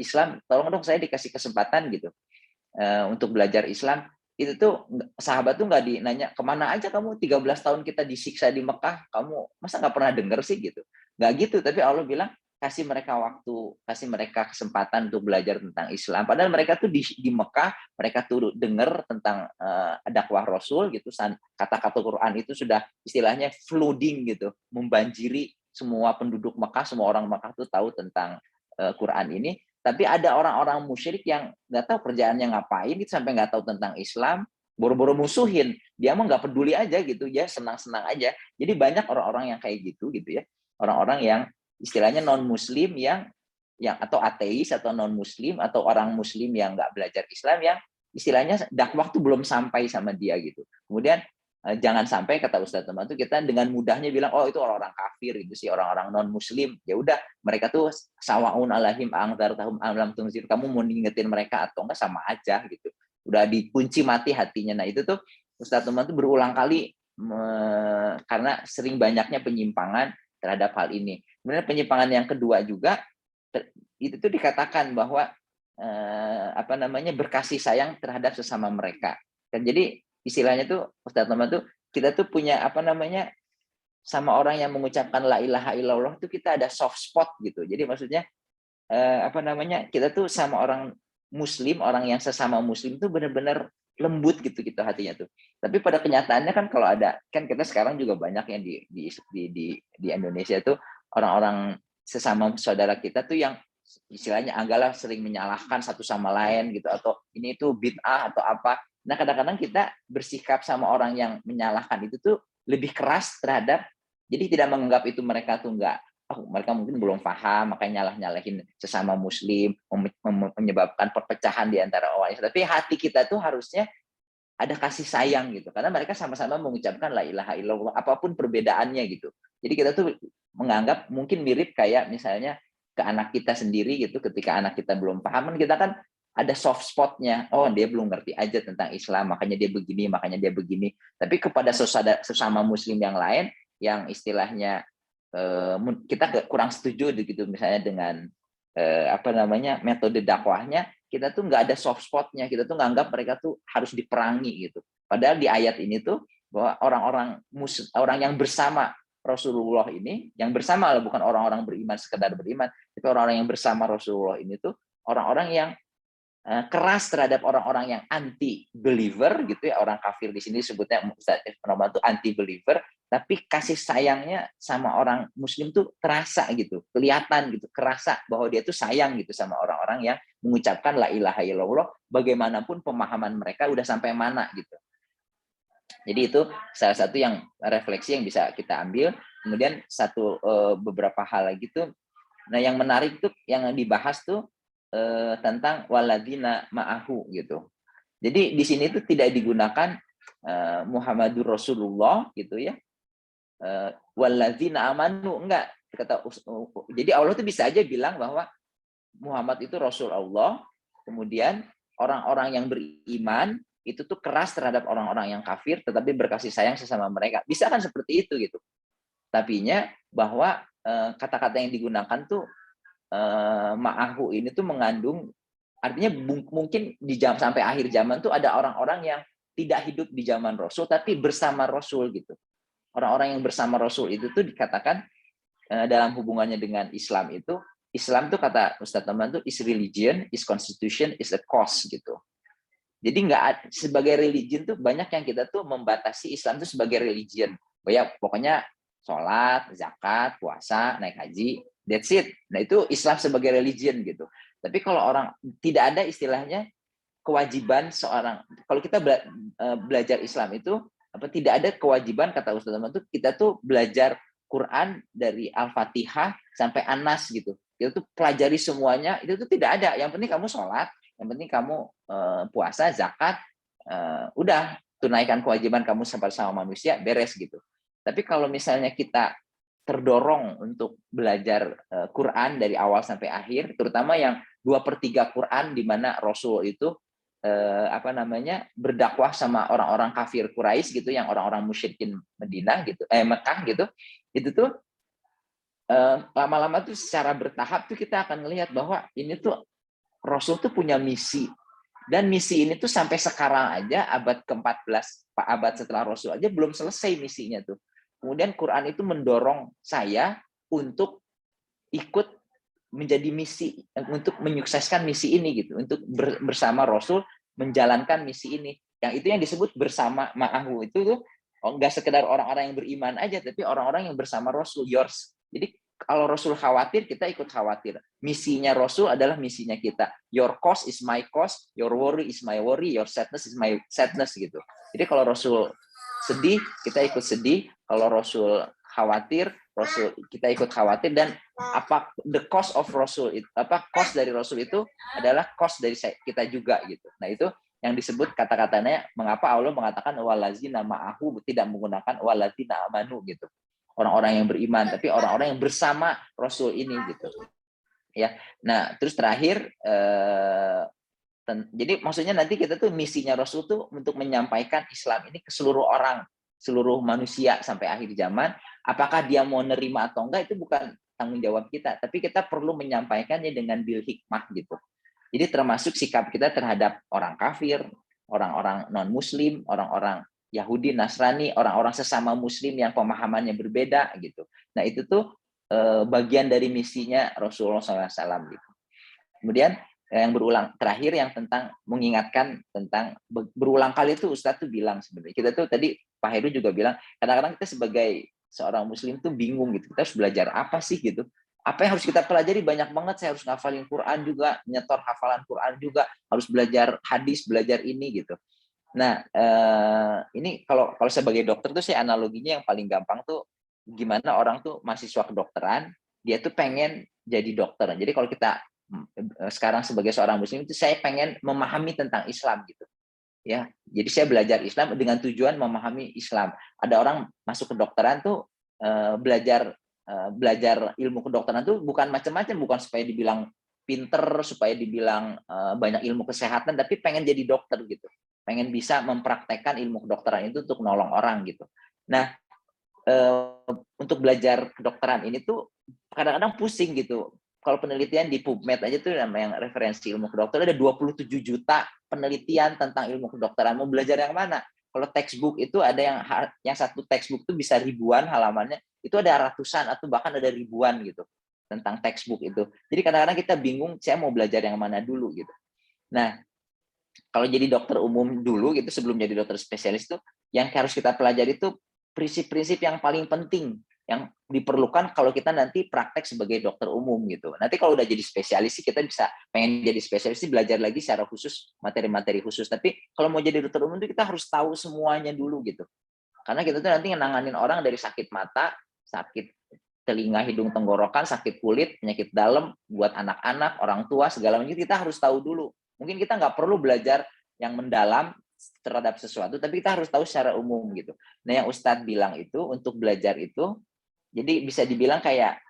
Islam, tolong dong saya dikasih kesempatan gitu untuk belajar Islam. Itu tuh sahabat tuh nggak dinanya kemana aja kamu 13 tahun kita disiksa di Mekah, kamu masa nggak pernah dengar sih gitu, nggak gitu. Tapi Allah bilang kasih mereka waktu, kasih mereka kesempatan untuk belajar tentang Islam. Padahal mereka tuh di Mekah, mereka tuh dengar tentang dakwah Rasul gitu, kata-kata Quran itu sudah istilahnya flooding gitu, membanjiri semua penduduk Mekah, semua orang Mekah tuh tahu tentang Quran ini. Tapi ada orang-orang musyrik yang nggak tahu kerjaannya ngapain gitu, sampai nggak tahu tentang Islam, boro-boro musuhin, dia mah nggak peduli aja gitu ya, senang-senang aja. Jadi banyak orang-orang yang kayak gitu ya, orang-orang yang istilahnya non Muslim yang atau ateis atau non Muslim atau orang Muslim yang nggak belajar Islam, yang istilahnya dakwah tuh belum sampai sama dia gitu. Kemudian jangan sampai kata Ustadz Teman tuh kita dengan mudahnya bilang oh itu orang-orang kafir itu sih, orang-orang non Muslim, ya udah mereka tuh sawaun alahim angzartahum am lam tunzir, kamu mau ngingetin mereka atau enggak sama aja gitu, udah dikunci mati hatinya. Nah itu tuh Ustadz Teman tuh berulang kali karena sering banyaknya penyimpangan terhadap hal ini. Kemudian penyimpangan yang kedua juga itu tuh dikatakan bahwa apa namanya berkasih sayang terhadap sesama mereka. Dan jadi istilahnya tuh Ustadz Noman tuh kita tuh punya apa namanya sama orang yang mengucapkan la ilaha illallah itu kita ada soft spot gitu. Jadi maksudnya kita tuh sama orang muslim, orang yang sesama muslim tuh benar-benar lembut gitu hatinya tuh. Tapi pada kenyataannya kan kalau ada, kan kita sekarang juga banyak yang di Indonesia tuh orang-orang sesama saudara kita tuh yang istilahnya anggaplah sering menyalahkan satu sama lain gitu, atau ini itu bid'ah atau apa. Nah, kadang-kadang kita bersikap sama orang yang menyalahkan itu tuh lebih keras terhadap, jadi tidak menganggap itu mereka tuh mereka mungkin belum paham, makanya nyalahin sesama muslim, menyebabkan perpecahan di antara orang. Tapi hati kita tuh harusnya ada kasih sayang gitu, karena mereka sama-sama mengucapkan la ilaha illallah, apapun perbedaannya gitu. Jadi kita tuh menganggap mungkin mirip kayak misalnya ke anak kita sendiri gitu, ketika anak kita belum paham, kita kan ada soft spotnya, oh dia belum ngerti aja tentang Islam, makanya dia begini. Tapi kepada sesama muslim yang lain, yang istilahnya kita kurang setuju gitu misalnya dengan metode dakwahnya, kita tuh nggak ada soft spotnya, kita tuh nganggap mereka tuh harus diperangi gitu. Padahal di ayat ini tuh bahwa orang yang bersama Rasulullah ini, yang bersama bukan orang-orang beriman sekedar beriman, tapi orang-orang yang bersama Rasulullah ini tuh orang-orang yang keras terhadap orang-orang yang anti believer gitu ya, orang kafir di sini sebutnya Ustaz itu anti believer, tapi kasih sayangnya sama orang muslim tuh terasa gitu, kelihatan gitu, kerasa bahwa dia tuh sayang gitu sama orang-orang yang mengucapkan la ilaha illallah, bagaimanapun pemahaman mereka udah sampai mana gitu. Jadi itu salah satu yang refleksi yang bisa kita ambil. Kemudian beberapa hal lagi tuh, nah yang menarik tuh yang dibahas tuh tentang waladina ma'ahu gitu. Jadi di sini tuh tidak digunakan Muhammadur Rasulullah gitu ya. Waladina amanu, enggak. Jadi Allah tuh bisa aja bilang bahwa Muhammad itu Rasul Allah, kemudian orang-orang yang beriman itu tuh keras terhadap orang-orang yang kafir, tetapi berkasih sayang sesama mereka. Bisa kan seperti itu gitu. Tapinya bahwa kata-kata yang digunakan tuh ma'ahu ini tuh mengandung, artinya mungkin sampai akhir zaman tuh ada orang-orang yang tidak hidup di zaman Rasul tapi bersama Rasul gitu. Orang-orang yang bersama Rasul itu tuh dikatakan dalam hubungannya dengan Islam itu, Islam tuh kata Ustaz Taman tuh is religion, is constitution, is a cause gitu. Jadi sebagai religion tuh banyak yang kita tuh membatasi Islam tuh sebagai religion. Pokoknya sholat, zakat, puasa, naik haji, that's it. Nah itu Islam sebagai religion gitu. Tapi kalau orang tidak ada istilahnya kewajiban seorang, kalau kita belajar Islam itu tidak ada kewajiban kata Ustaz Ahmad itu kita tuh belajar Quran dari Al-Fatihah sampai An-Nas gitu. Kita tuh pelajari semuanya, itu tuh tidak ada. Yang penting kamu sholat, yang penting kamu puasa, zakat, udah tunaikan kewajiban kamu sama manusia, beres gitu. Tapi kalau misalnya kita terdorong untuk belajar Quran dari awal sampai akhir, terutama yang 2/3 Quran di mana Rasul itu berdakwah sama orang-orang kafir Quraisy gitu, yang orang-orang musyrikin Madinah gitu, Mekah gitu, itu tuh lama-lama tuh secara bertahap tuh kita akan melihat bahwa ini tuh Rasul tuh punya misi, dan misi ini tuh sampai sekarang aja abad ke-14, abad setelah Rasul aja belum selesai misinya tuh. Kemudian Quran itu mendorong saya untuk ikut menjadi misi, untuk menyukseskan misi ini gitu, untuk bersama Rasul menjalankan misi ini. Yang itu yang disebut bersama ma'ahu itu tuh enggak sekedar orang-orang yang beriman aja, tapi orang-orang yang bersama Rasul, yours. Jadi kalau Rasul khawatir, kita ikut khawatir. Misinya Rasul adalah misinya kita. Your cause is my cause, your worry is my worry, your sadness is my sadness gitu. Jadi kalau Rasul sedih, kita ikut sedih. Kalau Rasul khawatir, kita ikut khawatir. Dan the cost of Rasul, cost dari Rasul itu adalah cost dari kita juga gitu. Nah itu yang disebut kata-katanya, mengapa Allah mengatakan walazina ma'ahu, tidak menggunakan walazina amanu gitu. Orang-orang yang beriman, tapi orang-orang yang bersama Rasul ini gitu. Ya. Nah, terus terakhir jadi maksudnya nanti kita tuh misinya Rasul tuh untuk menyampaikan Islam ini ke seluruh orang, seluruh manusia sampai akhir zaman. Apakah dia mau nerima atau enggak itu bukan tanggung jawab kita, tapi kita perlu menyampaikannya dengan bil hikmah gitu. Jadi termasuk sikap kita terhadap orang kafir, orang-orang non-muslim, orang-orang Yahudi, Nasrani, orang-orang sesama Muslim yang pemahamannya berbeda gitu. Nah itu tuh bagian dari misinya Rasulullah SAW gitu. Kemudian yang berulang terakhir yang tentang mengingatkan tentang berulang kali itu Ustadz tuh bilang sebenarnya kita tuh tadi Pak Heru juga bilang kadang-kadang kita sebagai seorang Muslim tuh bingung gitu, kita harus belajar apa sih gitu. Apa yang harus kita pelajari banyak banget, saya harus ngafalin Quran juga, nyetor hafalan Quran juga, harus belajar hadis, belajar ini gitu. Nah, ini kalau sebagai dokter tuh saya analoginya yang paling gampang tuh gimana orang tuh mahasiswa kedokteran, dia tuh pengen jadi dokter. Jadi kalau kita sekarang sebagai seorang muslim itu saya pengen memahami tentang Islam gitu. Ya, jadi saya belajar Islam dengan tujuan memahami Islam. Ada orang masuk kedokteran tuh belajar ilmu kedokteran tuh bukan macam-macam, bukan supaya dibilang pinter, supaya dibilang banyak ilmu kesehatan, tapi pengen jadi dokter gitu. Pengen bisa mempraktekkan ilmu kedokteran itu untuk nolong orang gitu. Nah, untuk belajar kedokteran ini tuh kadang-kadang pusing gitu. Kalau penelitian di PubMed aja tuh yang referensi ilmu kedokteran ada 27 juta penelitian tentang ilmu kedokteran. Mau belajar yang mana? Kalau textbook itu ada yang satu textbook tuh bisa ribuan halamannya, itu ada ratusan atau bahkan ada ribuan gitu tentang textbook itu. Jadi kadang-kadang kita bingung saya mau belajar yang mana dulu gitu. Nah, kalau jadi dokter umum dulu gitu sebelum jadi dokter spesialis tuh yang harus kita pelajari itu prinsip-prinsip yang paling penting yang diperlukan kalau kita nanti praktek sebagai dokter umum gitu. Nanti kalau udah jadi spesialis sih kita bisa pengen jadi spesialis sih belajar lagi secara khusus materi-materi khusus. Tapi kalau mau jadi dokter umum itu kita harus tahu semuanya dulu gitu. Karena kita tuh nanti nanganin orang dari sakit mata, sakit telinga, hidung, tenggorokan, sakit kulit, penyakit dalam, buat anak-anak, orang tua, segala macam kita harus tahu dulu. Mungkin kita nggak perlu belajar yang mendalam terhadap sesuatu, tapi kita harus tahu secara umum gitu. Nah yang Ustadz bilang itu untuk belajar itu, jadi bisa dibilang kayak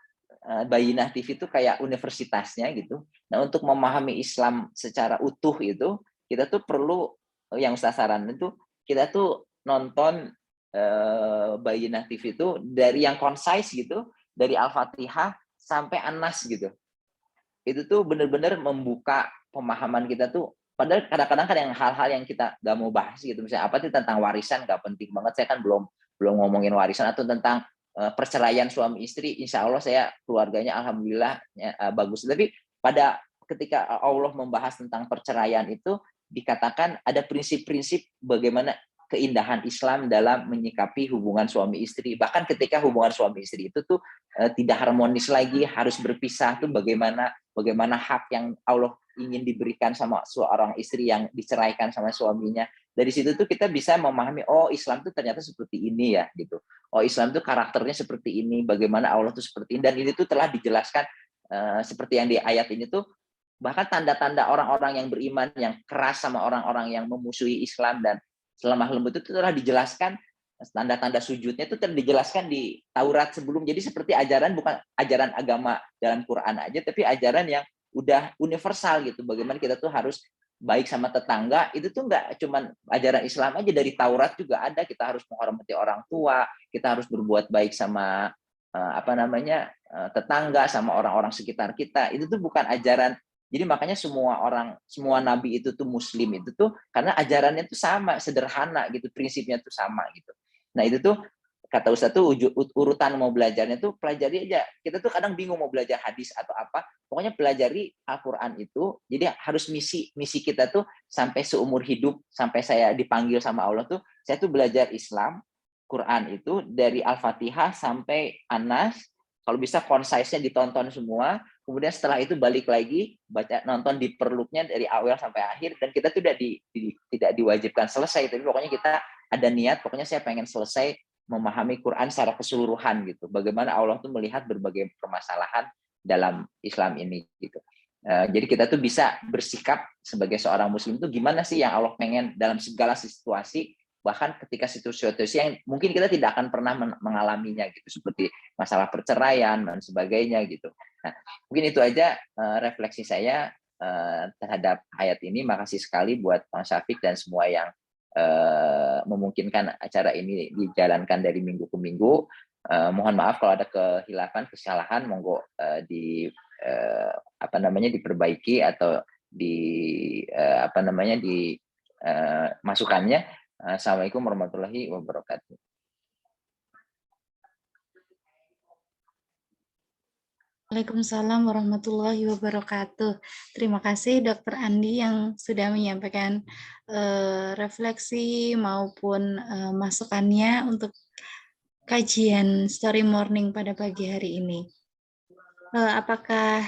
Bayyinah TV itu kayak universitasnya gitu. Nah untuk memahami Islam secara utuh itu, kita tuh perlu yang Ustadz saranin itu, kita tuh nonton Bayyinah TV itu dari yang concise gitu, dari Al-Fatihah sampai An-Nas gitu. Itu tuh benar-benar membuka pemahaman kita tuh. Padahal kadang-kadang kan yang hal-hal yang kita nggak mau bahas gitu, misalnya apa sih tentang warisan nggak penting banget. Saya kan belum ngomongin warisan atau tentang perceraian suami istri. Insya Allah saya keluarganya alhamdulillah bagus. Tapi pada ketika Allah membahas tentang perceraian itu dikatakan ada prinsip-prinsip bagaimana keindahan Islam dalam menyikapi hubungan suami istri. Bahkan ketika hubungan suami istri itu tuh tidak harmonis lagi, harus berpisah tuh bagaimana hak yang Allah ingin diberikan sama seorang istri yang diceraikan sama suaminya. Dari situ tuh kita bisa memahami, oh Islam tuh ternyata seperti ini ya gitu. Oh Islam tuh karakternya seperti ini, bagaimana Allah tuh seperti ini. Dan ini tuh telah dijelaskan seperti yang di ayat ini tuh, bahkan tanda-tanda orang-orang yang beriman yang keras sama orang-orang yang memusuhi Islam dan selemah lembut itu telah dijelaskan, tanda-tanda sujudnya itu telah dijelaskan di Taurat sebelum. Jadi seperti ajaran, bukan ajaran agama dalam Quran aja, tapi ajaran yang udah universal gitu. Bagaimana kita tuh harus baik sama tetangga, itu tuh nggak cuma ajaran Islam aja, dari Taurat juga ada. Kita harus menghormati orang tua, kita harus berbuat baik sama tetangga, sama orang-orang sekitar kita. Itu tuh bukan ajaran. Jadi makanya semua nabi itu tuh muslim itu tuh karena ajarannya tuh sama, sederhana gitu, prinsipnya tuh sama gitu. Nah itu tuh kata Ustaz tuh urutan mau belajarnya tuh pelajari aja. Kita tuh kadang bingung mau belajar hadis atau apa. Pokoknya pelajari Al-Qur'an itu. Jadi harus misi kita tuh sampai seumur hidup, sampai saya dipanggil sama Allah tuh, saya tuh belajar Islam, Quran itu dari Al-Fatihah sampai An-Nas. Kalau bisa concise-nya ditonton semua. Kemudian setelah itu balik lagi nonton di perluknya dari awal sampai akhir, dan kita tuh tidak diwajibkan selesai, tapi pokoknya kita ada niat, pokoknya saya pengen selesai memahami Quran secara keseluruhan gitu. Bagaimana Allah tuh melihat berbagai permasalahan dalam Islam ini gitu. Jadi kita tuh bisa bersikap sebagai seorang muslim tuh gimana sih yang Allah pengen dalam segala situasi, bahkan ketika situasi yang mungkin kita tidak akan pernah mengalaminya gitu, seperti masalah perceraian dan sebagainya gitu. Nah, mungkin itu aja refleksi saya terhadap ayat ini. Makasih sekali buat Bang Syafiq dan semua yang memungkinkan acara ini dijalankan dari minggu ke minggu. Mohon maaf kalau ada kesalahan, monggo diperbaiki atau masukannya. Assalamualaikum warahmatullahi wabarakatuh. Waalaikumsalam warahmatullahi wabarakatuh. Terima kasih Dr. Andi yang sudah menyampaikan refleksi maupun masukannya untuk kajian story morning pada pagi hari ini. Apakah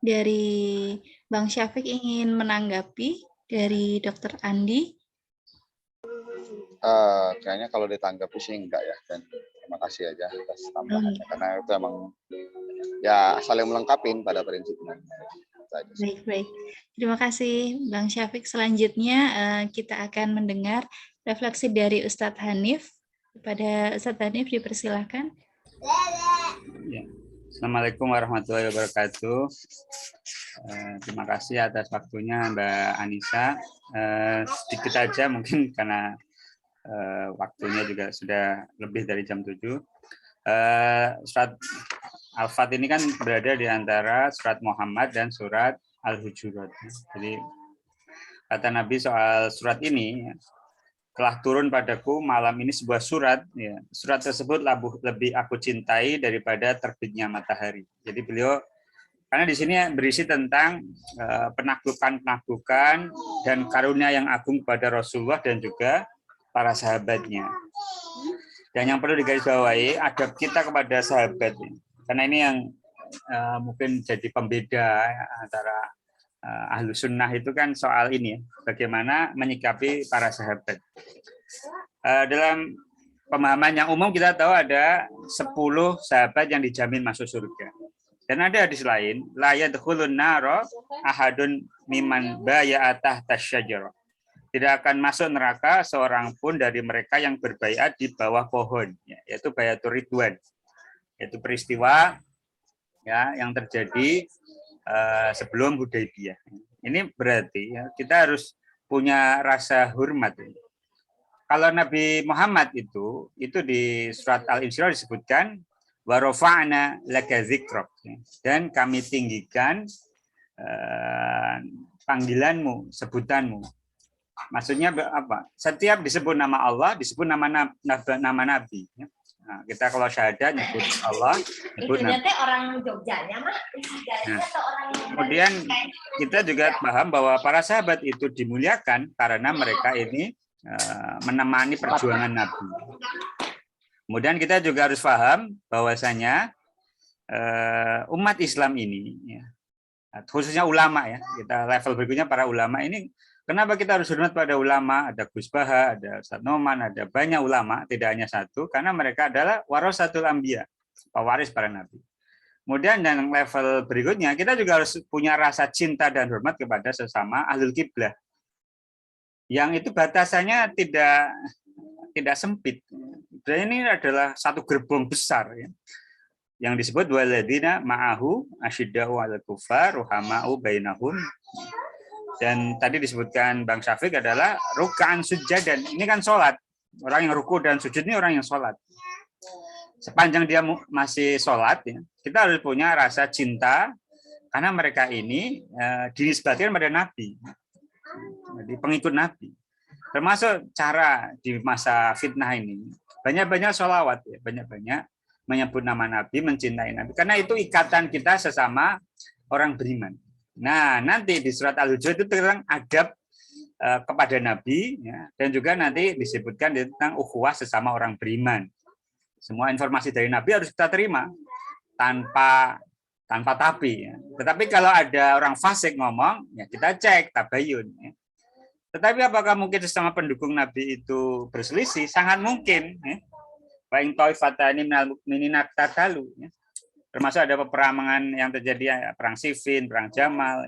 dari Bang Syafiq ingin menanggapi dari Dr. Andi? Kayaknya kalau ditanggapi sih enggak ya, dan terima kasih aja atas tambahannya, karena itu emang ya saling melengkapi pada prinsipnya. Baik. Terima kasih Bang Syafiq. Selanjutnya kita akan mendengar refleksi dari Ustadz Hanif. Kepada Ustadz Hanif dipersilahkan. Ya. Assalamualaikum warahmatullahi wabarakatuh. Terima kasih atas waktunya Mbak Anissa. Sedikit aja mungkin karena waktunya juga sudah lebih dari jam 7. Surat Al-Fat ini kan berada di antara surat Muhammad dan surat Al-Hujurat. Jadi kata Nabi soal surat ini, telah turun padaku malam ini sebuah surat. Ya, surat tersebut lebih aku cintai daripada terbitnya matahari. Jadi beliau, karena di sini berisi tentang penaklukan dan karunia yang agung kepada Rasulullah dan juga para sahabatnya. Dan yang perlu digarisbawahi adab kita kepada sahabat, karena ini yang mungkin jadi pembeda antara ahlu sunnah itu kan soal ini, bagaimana menyikapi para sahabat. Dalam pemahaman yang umum kita tahu ada 10 sahabat yang dijamin masuk surga. Dan ada hadis lain, la yadkhulun nara ahadun mimman baya'atah tasyajarah. Tidak akan masuk neraka seorang pun dari mereka yang berbaiat di bawah pohon, yaitu Bayatul Ridwan, yaitu peristiwa ya yang terjadi sebelum Hudaybiyah. Ini berarti ya, kita harus punya rasa hormat. Kalau Nabi Muhammad itu di surat Al-Isra disebutkan wa rafa'na laka dzikrak, dan kami tinggikan panggilanmu, sebutanmu. Maksudnya apa? Setiap disebut nama Allah, disebut nama Nabi. Nah, kita kalau syahadat nyebut Allah, nyebut Nabi. Orang Jogjanya mah. Nah, kemudian kita juga paham bahwa para sahabat itu dimuliakan karena mereka ini menemani perjuangan Nabi. Kemudian kita juga harus paham bahwasanya umat Islam ini, ya, khususnya ulama ya, kita level berikutnya para ulama ini. Kenapa kita harus hormat pada ulama? Ada Gus Baha, ada Ustadz Noman, ada banyak ulama, tidak hanya satu, karena mereka adalah warasatul anbiya, pewaris para nabi. Kemudian yang level berikutnya, kita juga harus punya rasa cinta dan hormat kepada sesama ahlul kiblah. Yang itu batasannya tidak sempit. Dan ini adalah satu gerbong besar ya, yang disebut waladina ma'ahu asyidda'u 'alal kufar ruhama'u bainahum. Dan tadi disebutkan Bang Syafiq adalah ruk'an sujadan. Ini kan sholat. Orang yang ruku dan sujud ini orang yang sholat. Sepanjang dia masih sholat, ya, kita harus punya rasa cinta karena mereka ini dinisbatkan pada Nabi, jadi pengikut Nabi. Termasuk cara di masa fitnah ini banyak-banyak sholawat, ya, banyak-banyak menyebut nama Nabi, mencintai Nabi. Karena itu ikatan kita sesama orang beriman. Nah, nanti di surat Al-Hujurat itu tentang adab kepada Nabi, ya, dan juga nanti disebutkan tentang ukhuwah sesama orang beriman. Semua informasi dari Nabi harus kita terima tanpa tapi. Ya. Tetapi kalau ada orang fasik ngomong, ya kita cek tabayun. Ya. Tetapi apakah mungkin sesama pendukung Nabi itu berselisih? Sangat mungkin. Wa in ta'ifatani minal mu'minina iqtatalu. Termasuk ada peperangan yang terjadi, perang Siffin, perang Jamal.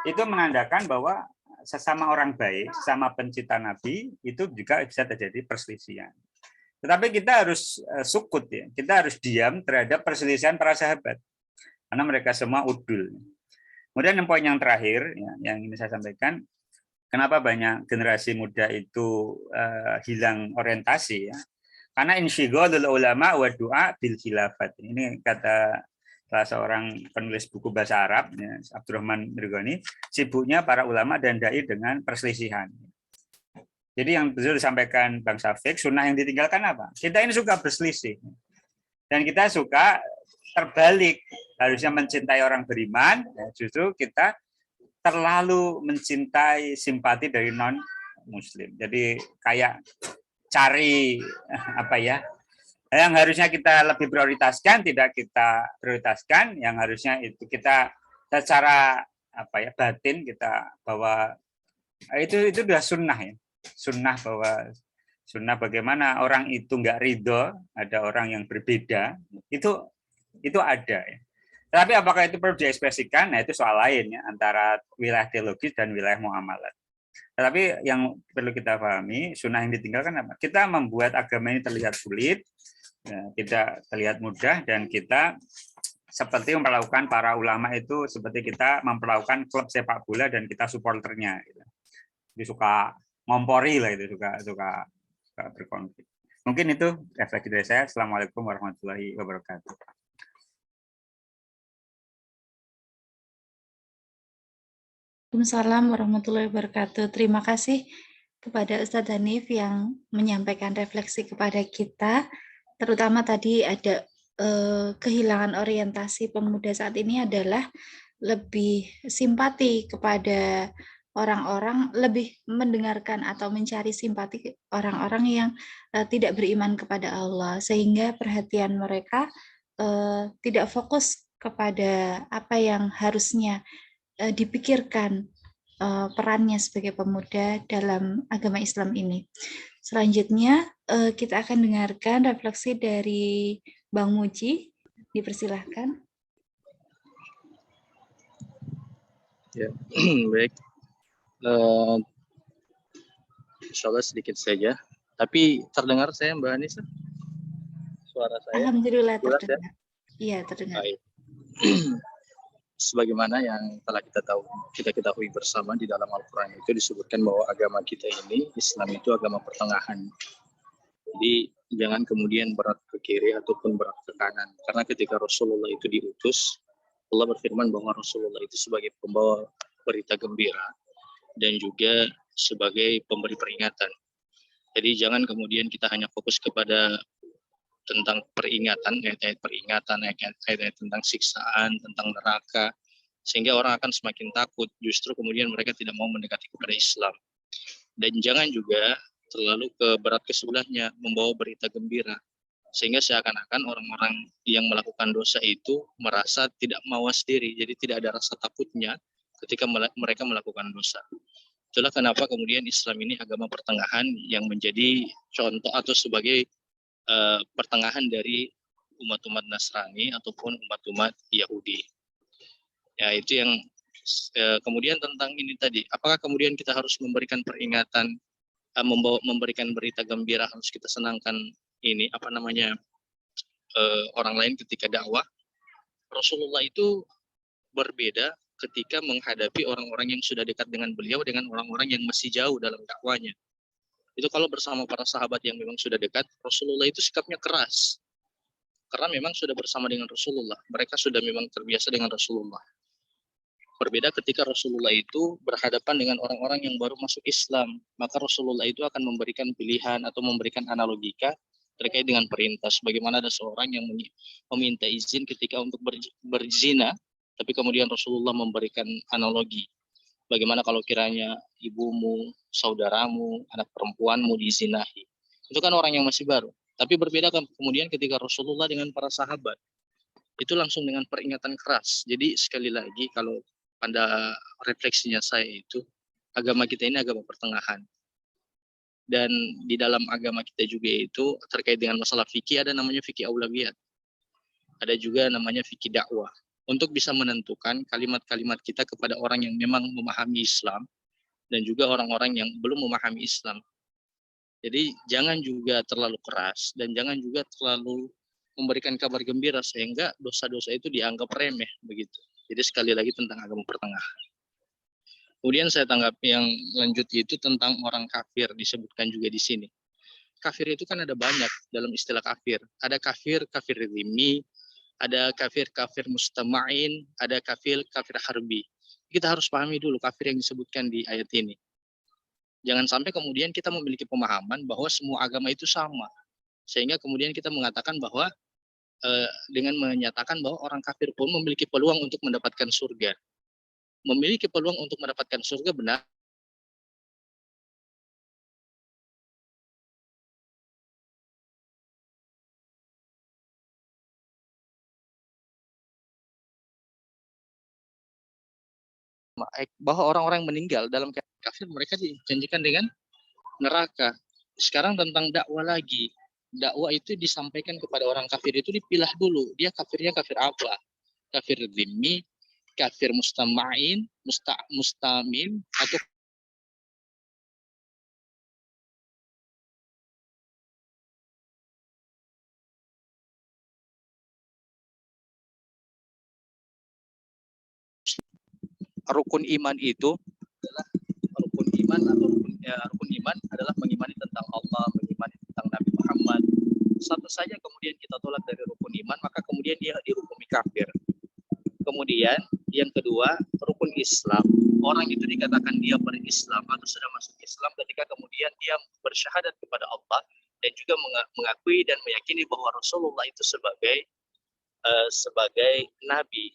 Itu menandakan bahwa sesama orang baik, sesama pencinta Nabi, itu juga bisa terjadi perselisihan. Tetapi kita harus sukut, ya. Kita harus diam terhadap perselisihan para sahabat. Karena mereka semua udul. Kemudian poin yang terakhir, ya, yang ini saya sampaikan, kenapa banyak generasi muda itu hilang orientasi, ya. Karena insyighalul ulama wa du'a bil khilafat. Ini kata salah seorang penulis buku bahasa Arab, ya, Abdurrahman Mirghani, sibuknya para ulama dan dai dengan perselisihan. Jadi yang betul disampaikan Bang Syafiq, sunnah yang ditinggalkan apa? Kita ini suka berselisih. Dan kita suka terbalik. Harusnya mencintai orang beriman, justru kita terlalu mencintai simpati dari non-muslim. Jadi kayak cari apa ya, yang harusnya kita lebih prioritaskan tidak kita prioritaskan, yang harusnya itu kita secara apa ya batin kita bahwa itu sudah sunnah ya, sunnah bahwa sunnah bagaimana orang itu nggak ridho, ada orang yang berbeda, itu ada ya. Tapi apakah itu perlu diekspresikan? Nah itu soal lain ya, antara wilayah teologis dan wilayah muamalat. Tetapi yang perlu kita pahami, sunnah yang ditinggalkan apa? Kita membuat agama ini terlihat sulit, tidak terlihat mudah, dan kita seperti memperlakukan para ulama itu seperti kita memperlakukan klub sepak bola dan kita supporternya. Gitu. Jadi suka ngompori lah itu, suka berkonflik. Mungkin itu refleksi dari saya. Assalamualaikum warahmatullahi wabarakatuh. Waalaikumsalam warahmatullahi wabarakatuh. Terima kasih kepada Ustadz Hanif yang menyampaikan refleksi kepada kita, terutama tadi ada kehilangan orientasi pemuda saat ini adalah lebih simpati kepada orang-orang, lebih mendengarkan atau mencari simpati orang-orang yang tidak beriman kepada Allah, sehingga perhatian mereka tidak fokus kepada apa yang harusnya dipikirkan perannya sebagai pemuda dalam agama Islam ini. Selanjutnya kita akan dengarkan refleksi dari Bang Muji. Dipersilahkan. Ya, baik. Insya Allah sedikit saja. Tapi terdengar saya Mbak Anissa? Suara saya? Alhamdulillah jelas, terdengar. Iya, terdengar. Baik. Sebagaimana yang telah kita ketahui bersama di dalam Al-Quran itu disebutkan bahwa agama kita ini, Islam itu agama pertengahan. Jadi jangan kemudian berat ke kiri ataupun berat ke kanan. Karena ketika Rasulullah itu diutus, Allah berfirman bahwa Rasulullah itu sebagai pembawa berita gembira dan juga sebagai pemberi peringatan. Jadi jangan kemudian kita hanya fokus kepada tentang peringatan, ayat-ayat peringatan, ayat-ayat tentang siksaan, tentang neraka, sehingga orang akan semakin takut, justru kemudian mereka tidak mau mendekati kepada Islam. Dan jangan juga terlalu ke berat ke sebelahnya, membawa berita gembira, sehingga seakan-akan orang-orang yang melakukan dosa itu merasa tidak mawas diri, jadi tidak ada rasa takutnya ketika mereka melakukan dosa. Itulah kenapa kemudian Islam ini agama pertengahan yang menjadi contoh atau sebagai pertengahan dari umat-umat Nasrani ataupun umat-umat Yahudi. Ya, itu yang kemudian tentang ini tadi. Apakah kemudian kita harus memberikan peringatan, memberikan berita gembira, harus kita senangkan ini orang lain ketika dakwah? Rasulullah itu berbeda ketika menghadapi orang-orang yang sudah dekat dengan beliau dengan orang-orang yang masih jauh dalam dakwanya. Itu kalau bersama para sahabat yang memang sudah dekat, Rasulullah itu sikapnya keras. Karena memang sudah bersama dengan Rasulullah. Mereka sudah memang terbiasa dengan Rasulullah. Berbeda ketika Rasulullah itu berhadapan dengan orang-orang yang baru masuk Islam. Maka Rasulullah itu akan memberikan pilihan atau memberikan analogika terkait dengan perintah. Sebagaimana ada seorang yang meminta izin ketika untuk berzina, tapi kemudian Rasulullah memberikan analogi. Bagaimana kalau kiranya ibumu, saudaramu, anak perempuanmu dizinahi. Itu kan orang yang masih baru. Tapi berbeda kemudian ketika Rasulullah dengan para sahabat. Itu langsung dengan peringatan keras. Jadi sekali lagi kalau pada refleksinya saya itu, agama kita ini agama pertengahan. Dan di dalam agama kita juga itu terkait dengan masalah fikih ada namanya fikih aulawiyat. Ada juga namanya fikih dakwah. Untuk bisa menentukan kalimat-kalimat kita kepada orang yang memang memahami Islam dan juga orang-orang yang belum memahami Islam. Jadi jangan juga terlalu keras dan jangan juga terlalu memberikan kabar gembira sehingga dosa-dosa itu dianggap remeh begitu. Jadi sekali lagi tentang agama pertengahan. Kemudian saya tanggapi yang lanjut itu tentang orang kafir disebutkan juga di sini. Kafir itu kan ada banyak dalam istilah kafir. Ada kafir dhimmi, ada kafir mustama'in, ada kafir harbi. Kita harus pahami dulu kafir yang disebutkan di ayat ini. Jangan sampai kemudian kita memiliki pemahaman bahwa semua agama itu sama. Sehingga kemudian kita mengatakan bahwa dengan menyatakan bahwa orang kafir pun memiliki peluang untuk mendapatkan surga. Memiliki peluang untuk mendapatkan surga benar. Bahwa orang-orang yang meninggal dalam keadaan kafir mereka dijanjikan dengan neraka. Sekarang tentang dakwah lagi. Dakwah itu disampaikan kepada orang kafir itu dipilah dulu. Dia kafirnya kafir apa? Kafir dhimmi, kafir mustama'in, mustamim, atau rukun iman itu adalah rukun iman atau rukun iman adalah mengimani tentang Allah, mengimani tentang Nabi Muhammad. Satu saja kemudian kita tolak dari rukun iman, maka kemudian dia dihukumi kafir. Kemudian yang kedua, rukun Islam. Orang itu dikatakan dia berislam atau sudah masuk Islam ketika kemudian dia bersyahadat kepada Allah dan juga mengakui dan meyakini bahwa Rasulullah itu sebagai nabi.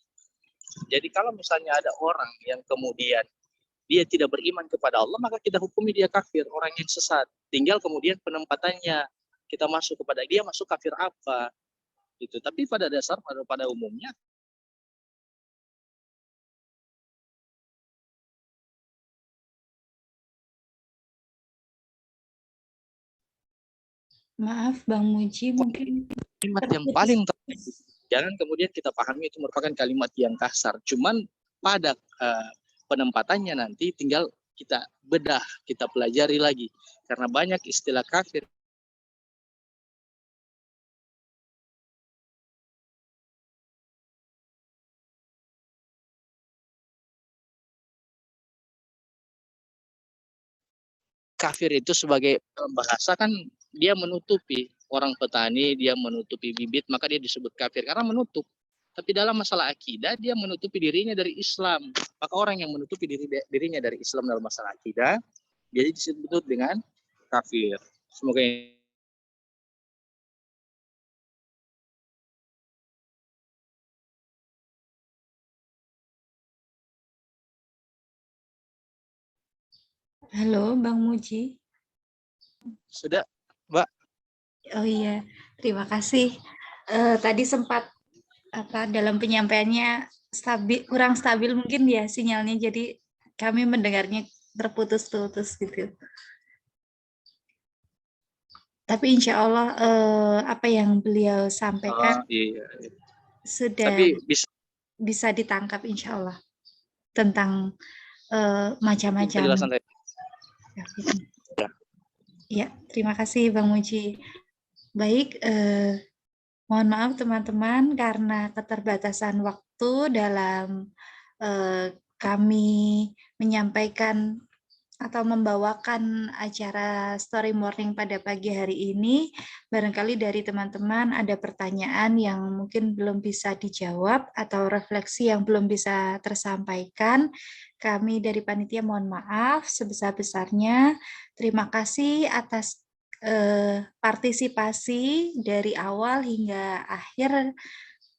Jadi kalau misalnya ada orang yang kemudian dia tidak beriman kepada Allah, maka kita hukumi dia kafir, orang yang sesat. Tinggal kemudian penempatannya kita masuk kepada dia masuk kafir apa gitu. Tapi pada dasar pada umumnya Maaf Bang Muji, mungkin kalimat yang paling jangan kemudian kita pahami itu merupakan kalimat yang kasar. Cuman pada penempatannya nanti tinggal kita bedah, kita pelajari lagi. Karena banyak istilah kafir. Kafir itu sebagai bahasa kan dia menutupi. Orang petani dia menutupi bibit, maka dia disebut kafir karena menutup. Tapi dalam masalah akidah dia menutupi dirinya dari Islam. Maka orang yang menutupi dirinya dari Islam dalam masalah akidah jadi disebut dengan kafir. Semoga halo Bang Muji. sudah, Mbak. Oh iya, terima kasih. Tadi sempat dalam penyampaiannya kurang stabil mungkin ya sinyalnya, jadi kami mendengarnya terputus-putus gitu. Tapi insya Allah apa yang beliau sampaikan sudah Tapi bisa ditangkap insya Allah tentang macam-macam. penjelasan saya. Ya, terima kasih Bang Muji. Baik, mohon maaf teman-teman karena keterbatasan waktu dalam kami menyampaikan atau membawakan acara Story Morning pada pagi hari ini. Barangkali dari teman-teman ada pertanyaan yang mungkin belum bisa dijawab atau refleksi yang belum bisa tersampaikan. Kami dari panitia mohon maaf sebesar-besarnya. Terima kasih atas partisipasi dari awal hingga akhir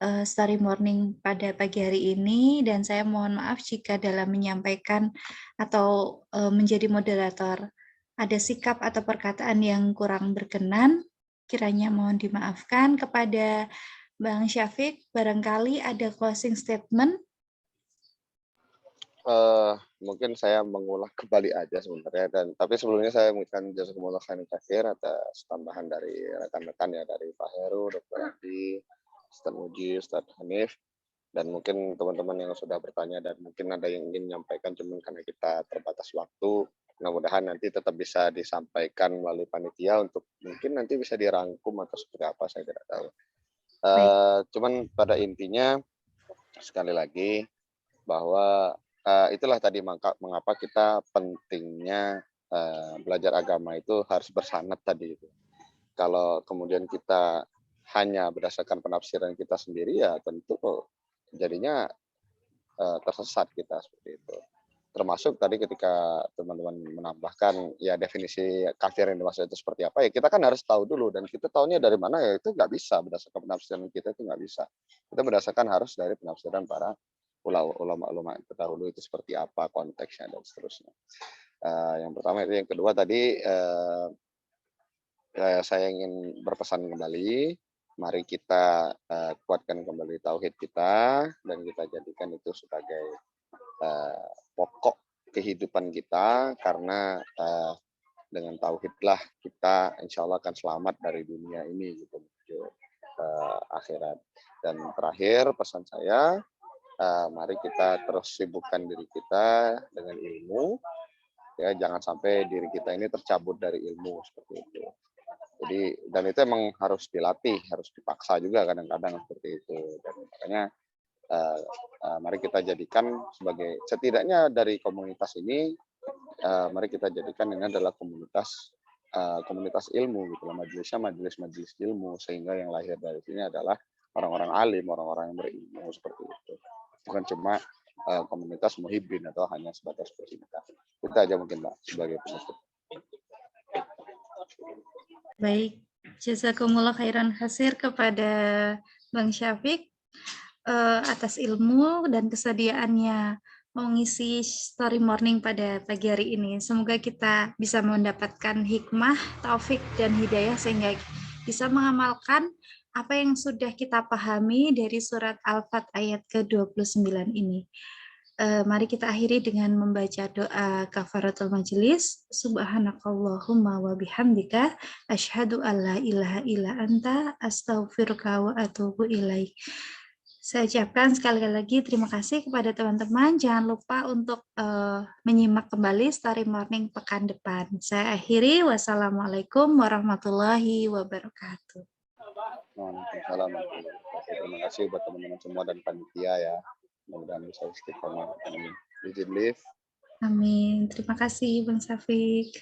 Story Morning pada pagi hari ini, dan saya mohon maaf jika dalam menyampaikan atau menjadi moderator ada sikap atau perkataan yang kurang berkenan, kiranya mohon dimaafkan. Kepada Bang Syafiq, barangkali ada closing statement. Mungkin saya mengulang kembali aja sebenarnya, tapi sebelumnya saya mengucapkan jazakumullah khairan katsir atas tambahan dari rekan-rekan ya, dari Pak Heru, Dr. Adi, Ustaz Muji, Ustaz Hanif, dan mungkin teman-teman yang sudah bertanya dan mungkin ada yang ingin menyampaikan, cuman karena kita terbatas waktu, mudah-mudahan nanti tetap bisa disampaikan melalui panitia untuk mungkin nanti bisa dirangkum atau seperti apa, saya tidak tahu. Cuman pada intinya sekali lagi bahwa itulah tadi mengapa kita pentingnya belajar agama itu harus bersanad tadi itu. Kalau kemudian kita hanya berdasarkan penafsiran kita sendiri, ya tentu jadinya tersesat kita seperti itu. termasuk tadi ketika teman-teman menambahkan ya definisi kafir yang dimaksud itu seperti apa, ya kita kan harus tahu dulu, dan kita tahunya dari mana, ya itu nggak bisa berdasarkan penafsiran kita, itu nggak bisa. Kita berdasarkan harus dari penafsiran para ulama-ulama terdahulu itu seperti apa konteksnya dan seterusnya. Yang pertama itu. Yang kedua tadi saya ingin berpesan kembali, mari kita kuatkan kembali tauhid kita dan kita jadikan itu sebagai pokok kehidupan kita, karena dengan tauhidlah kita insya Allah akan selamat dari dunia ini gitu menuju akhirat. Dan terakhir pesan saya, mari kita terus sibukkan diri kita dengan ilmu, ya jangan sampai diri kita ini tercabut dari ilmu seperti itu. Jadi, dan itu emang harus dilatih, harus dipaksa juga kadang-kadang seperti itu. Dan makanya mari kita jadikan sebagai, setidaknya dari komunitas ini, mari kita jadikan ini adalah komunitas ilmu gitu, majelisnya majelis ilmu, sehingga yang lahir dari sini adalah orang-orang alim, orang-orang yang berilmu seperti itu. Bukan cuma komunitas muhibbin atau hanya sebatas pecinta. Itu aja mungkin Mbak sebagai penutup. Baik, jazakumullah khairan khasir kepada Bang Syafiq atas ilmu dan kesediaannya mengisi story morning pada pagi hari ini. Semoga kita bisa mendapatkan hikmah, taufik, dan hidayah sehingga bisa mengamalkan apa yang sudah kita pahami dari surat Al-Fat ayat ke-29 ini. Mari kita akhiri dengan membaca doa kafaratul majelis. Subhanakallahumma wa bihamdika asyhadu alla ilaha illa anta astaghfiruka wa atubu ilaik. Saya ucapkan sekali lagi terima kasih kepada teman-teman. Jangan lupa untuk menyimak kembali Story Morning pekan depan. Saya akhiri. Wassalamualaikum warahmatullahi wabarakatuh. Waalaikumsalam. Terima kasih buat teman-teman semua dan panitia ya. Mudah-mudahan bisa istiqomah. Izin live. Amin. Terima kasih Bang Syafiq.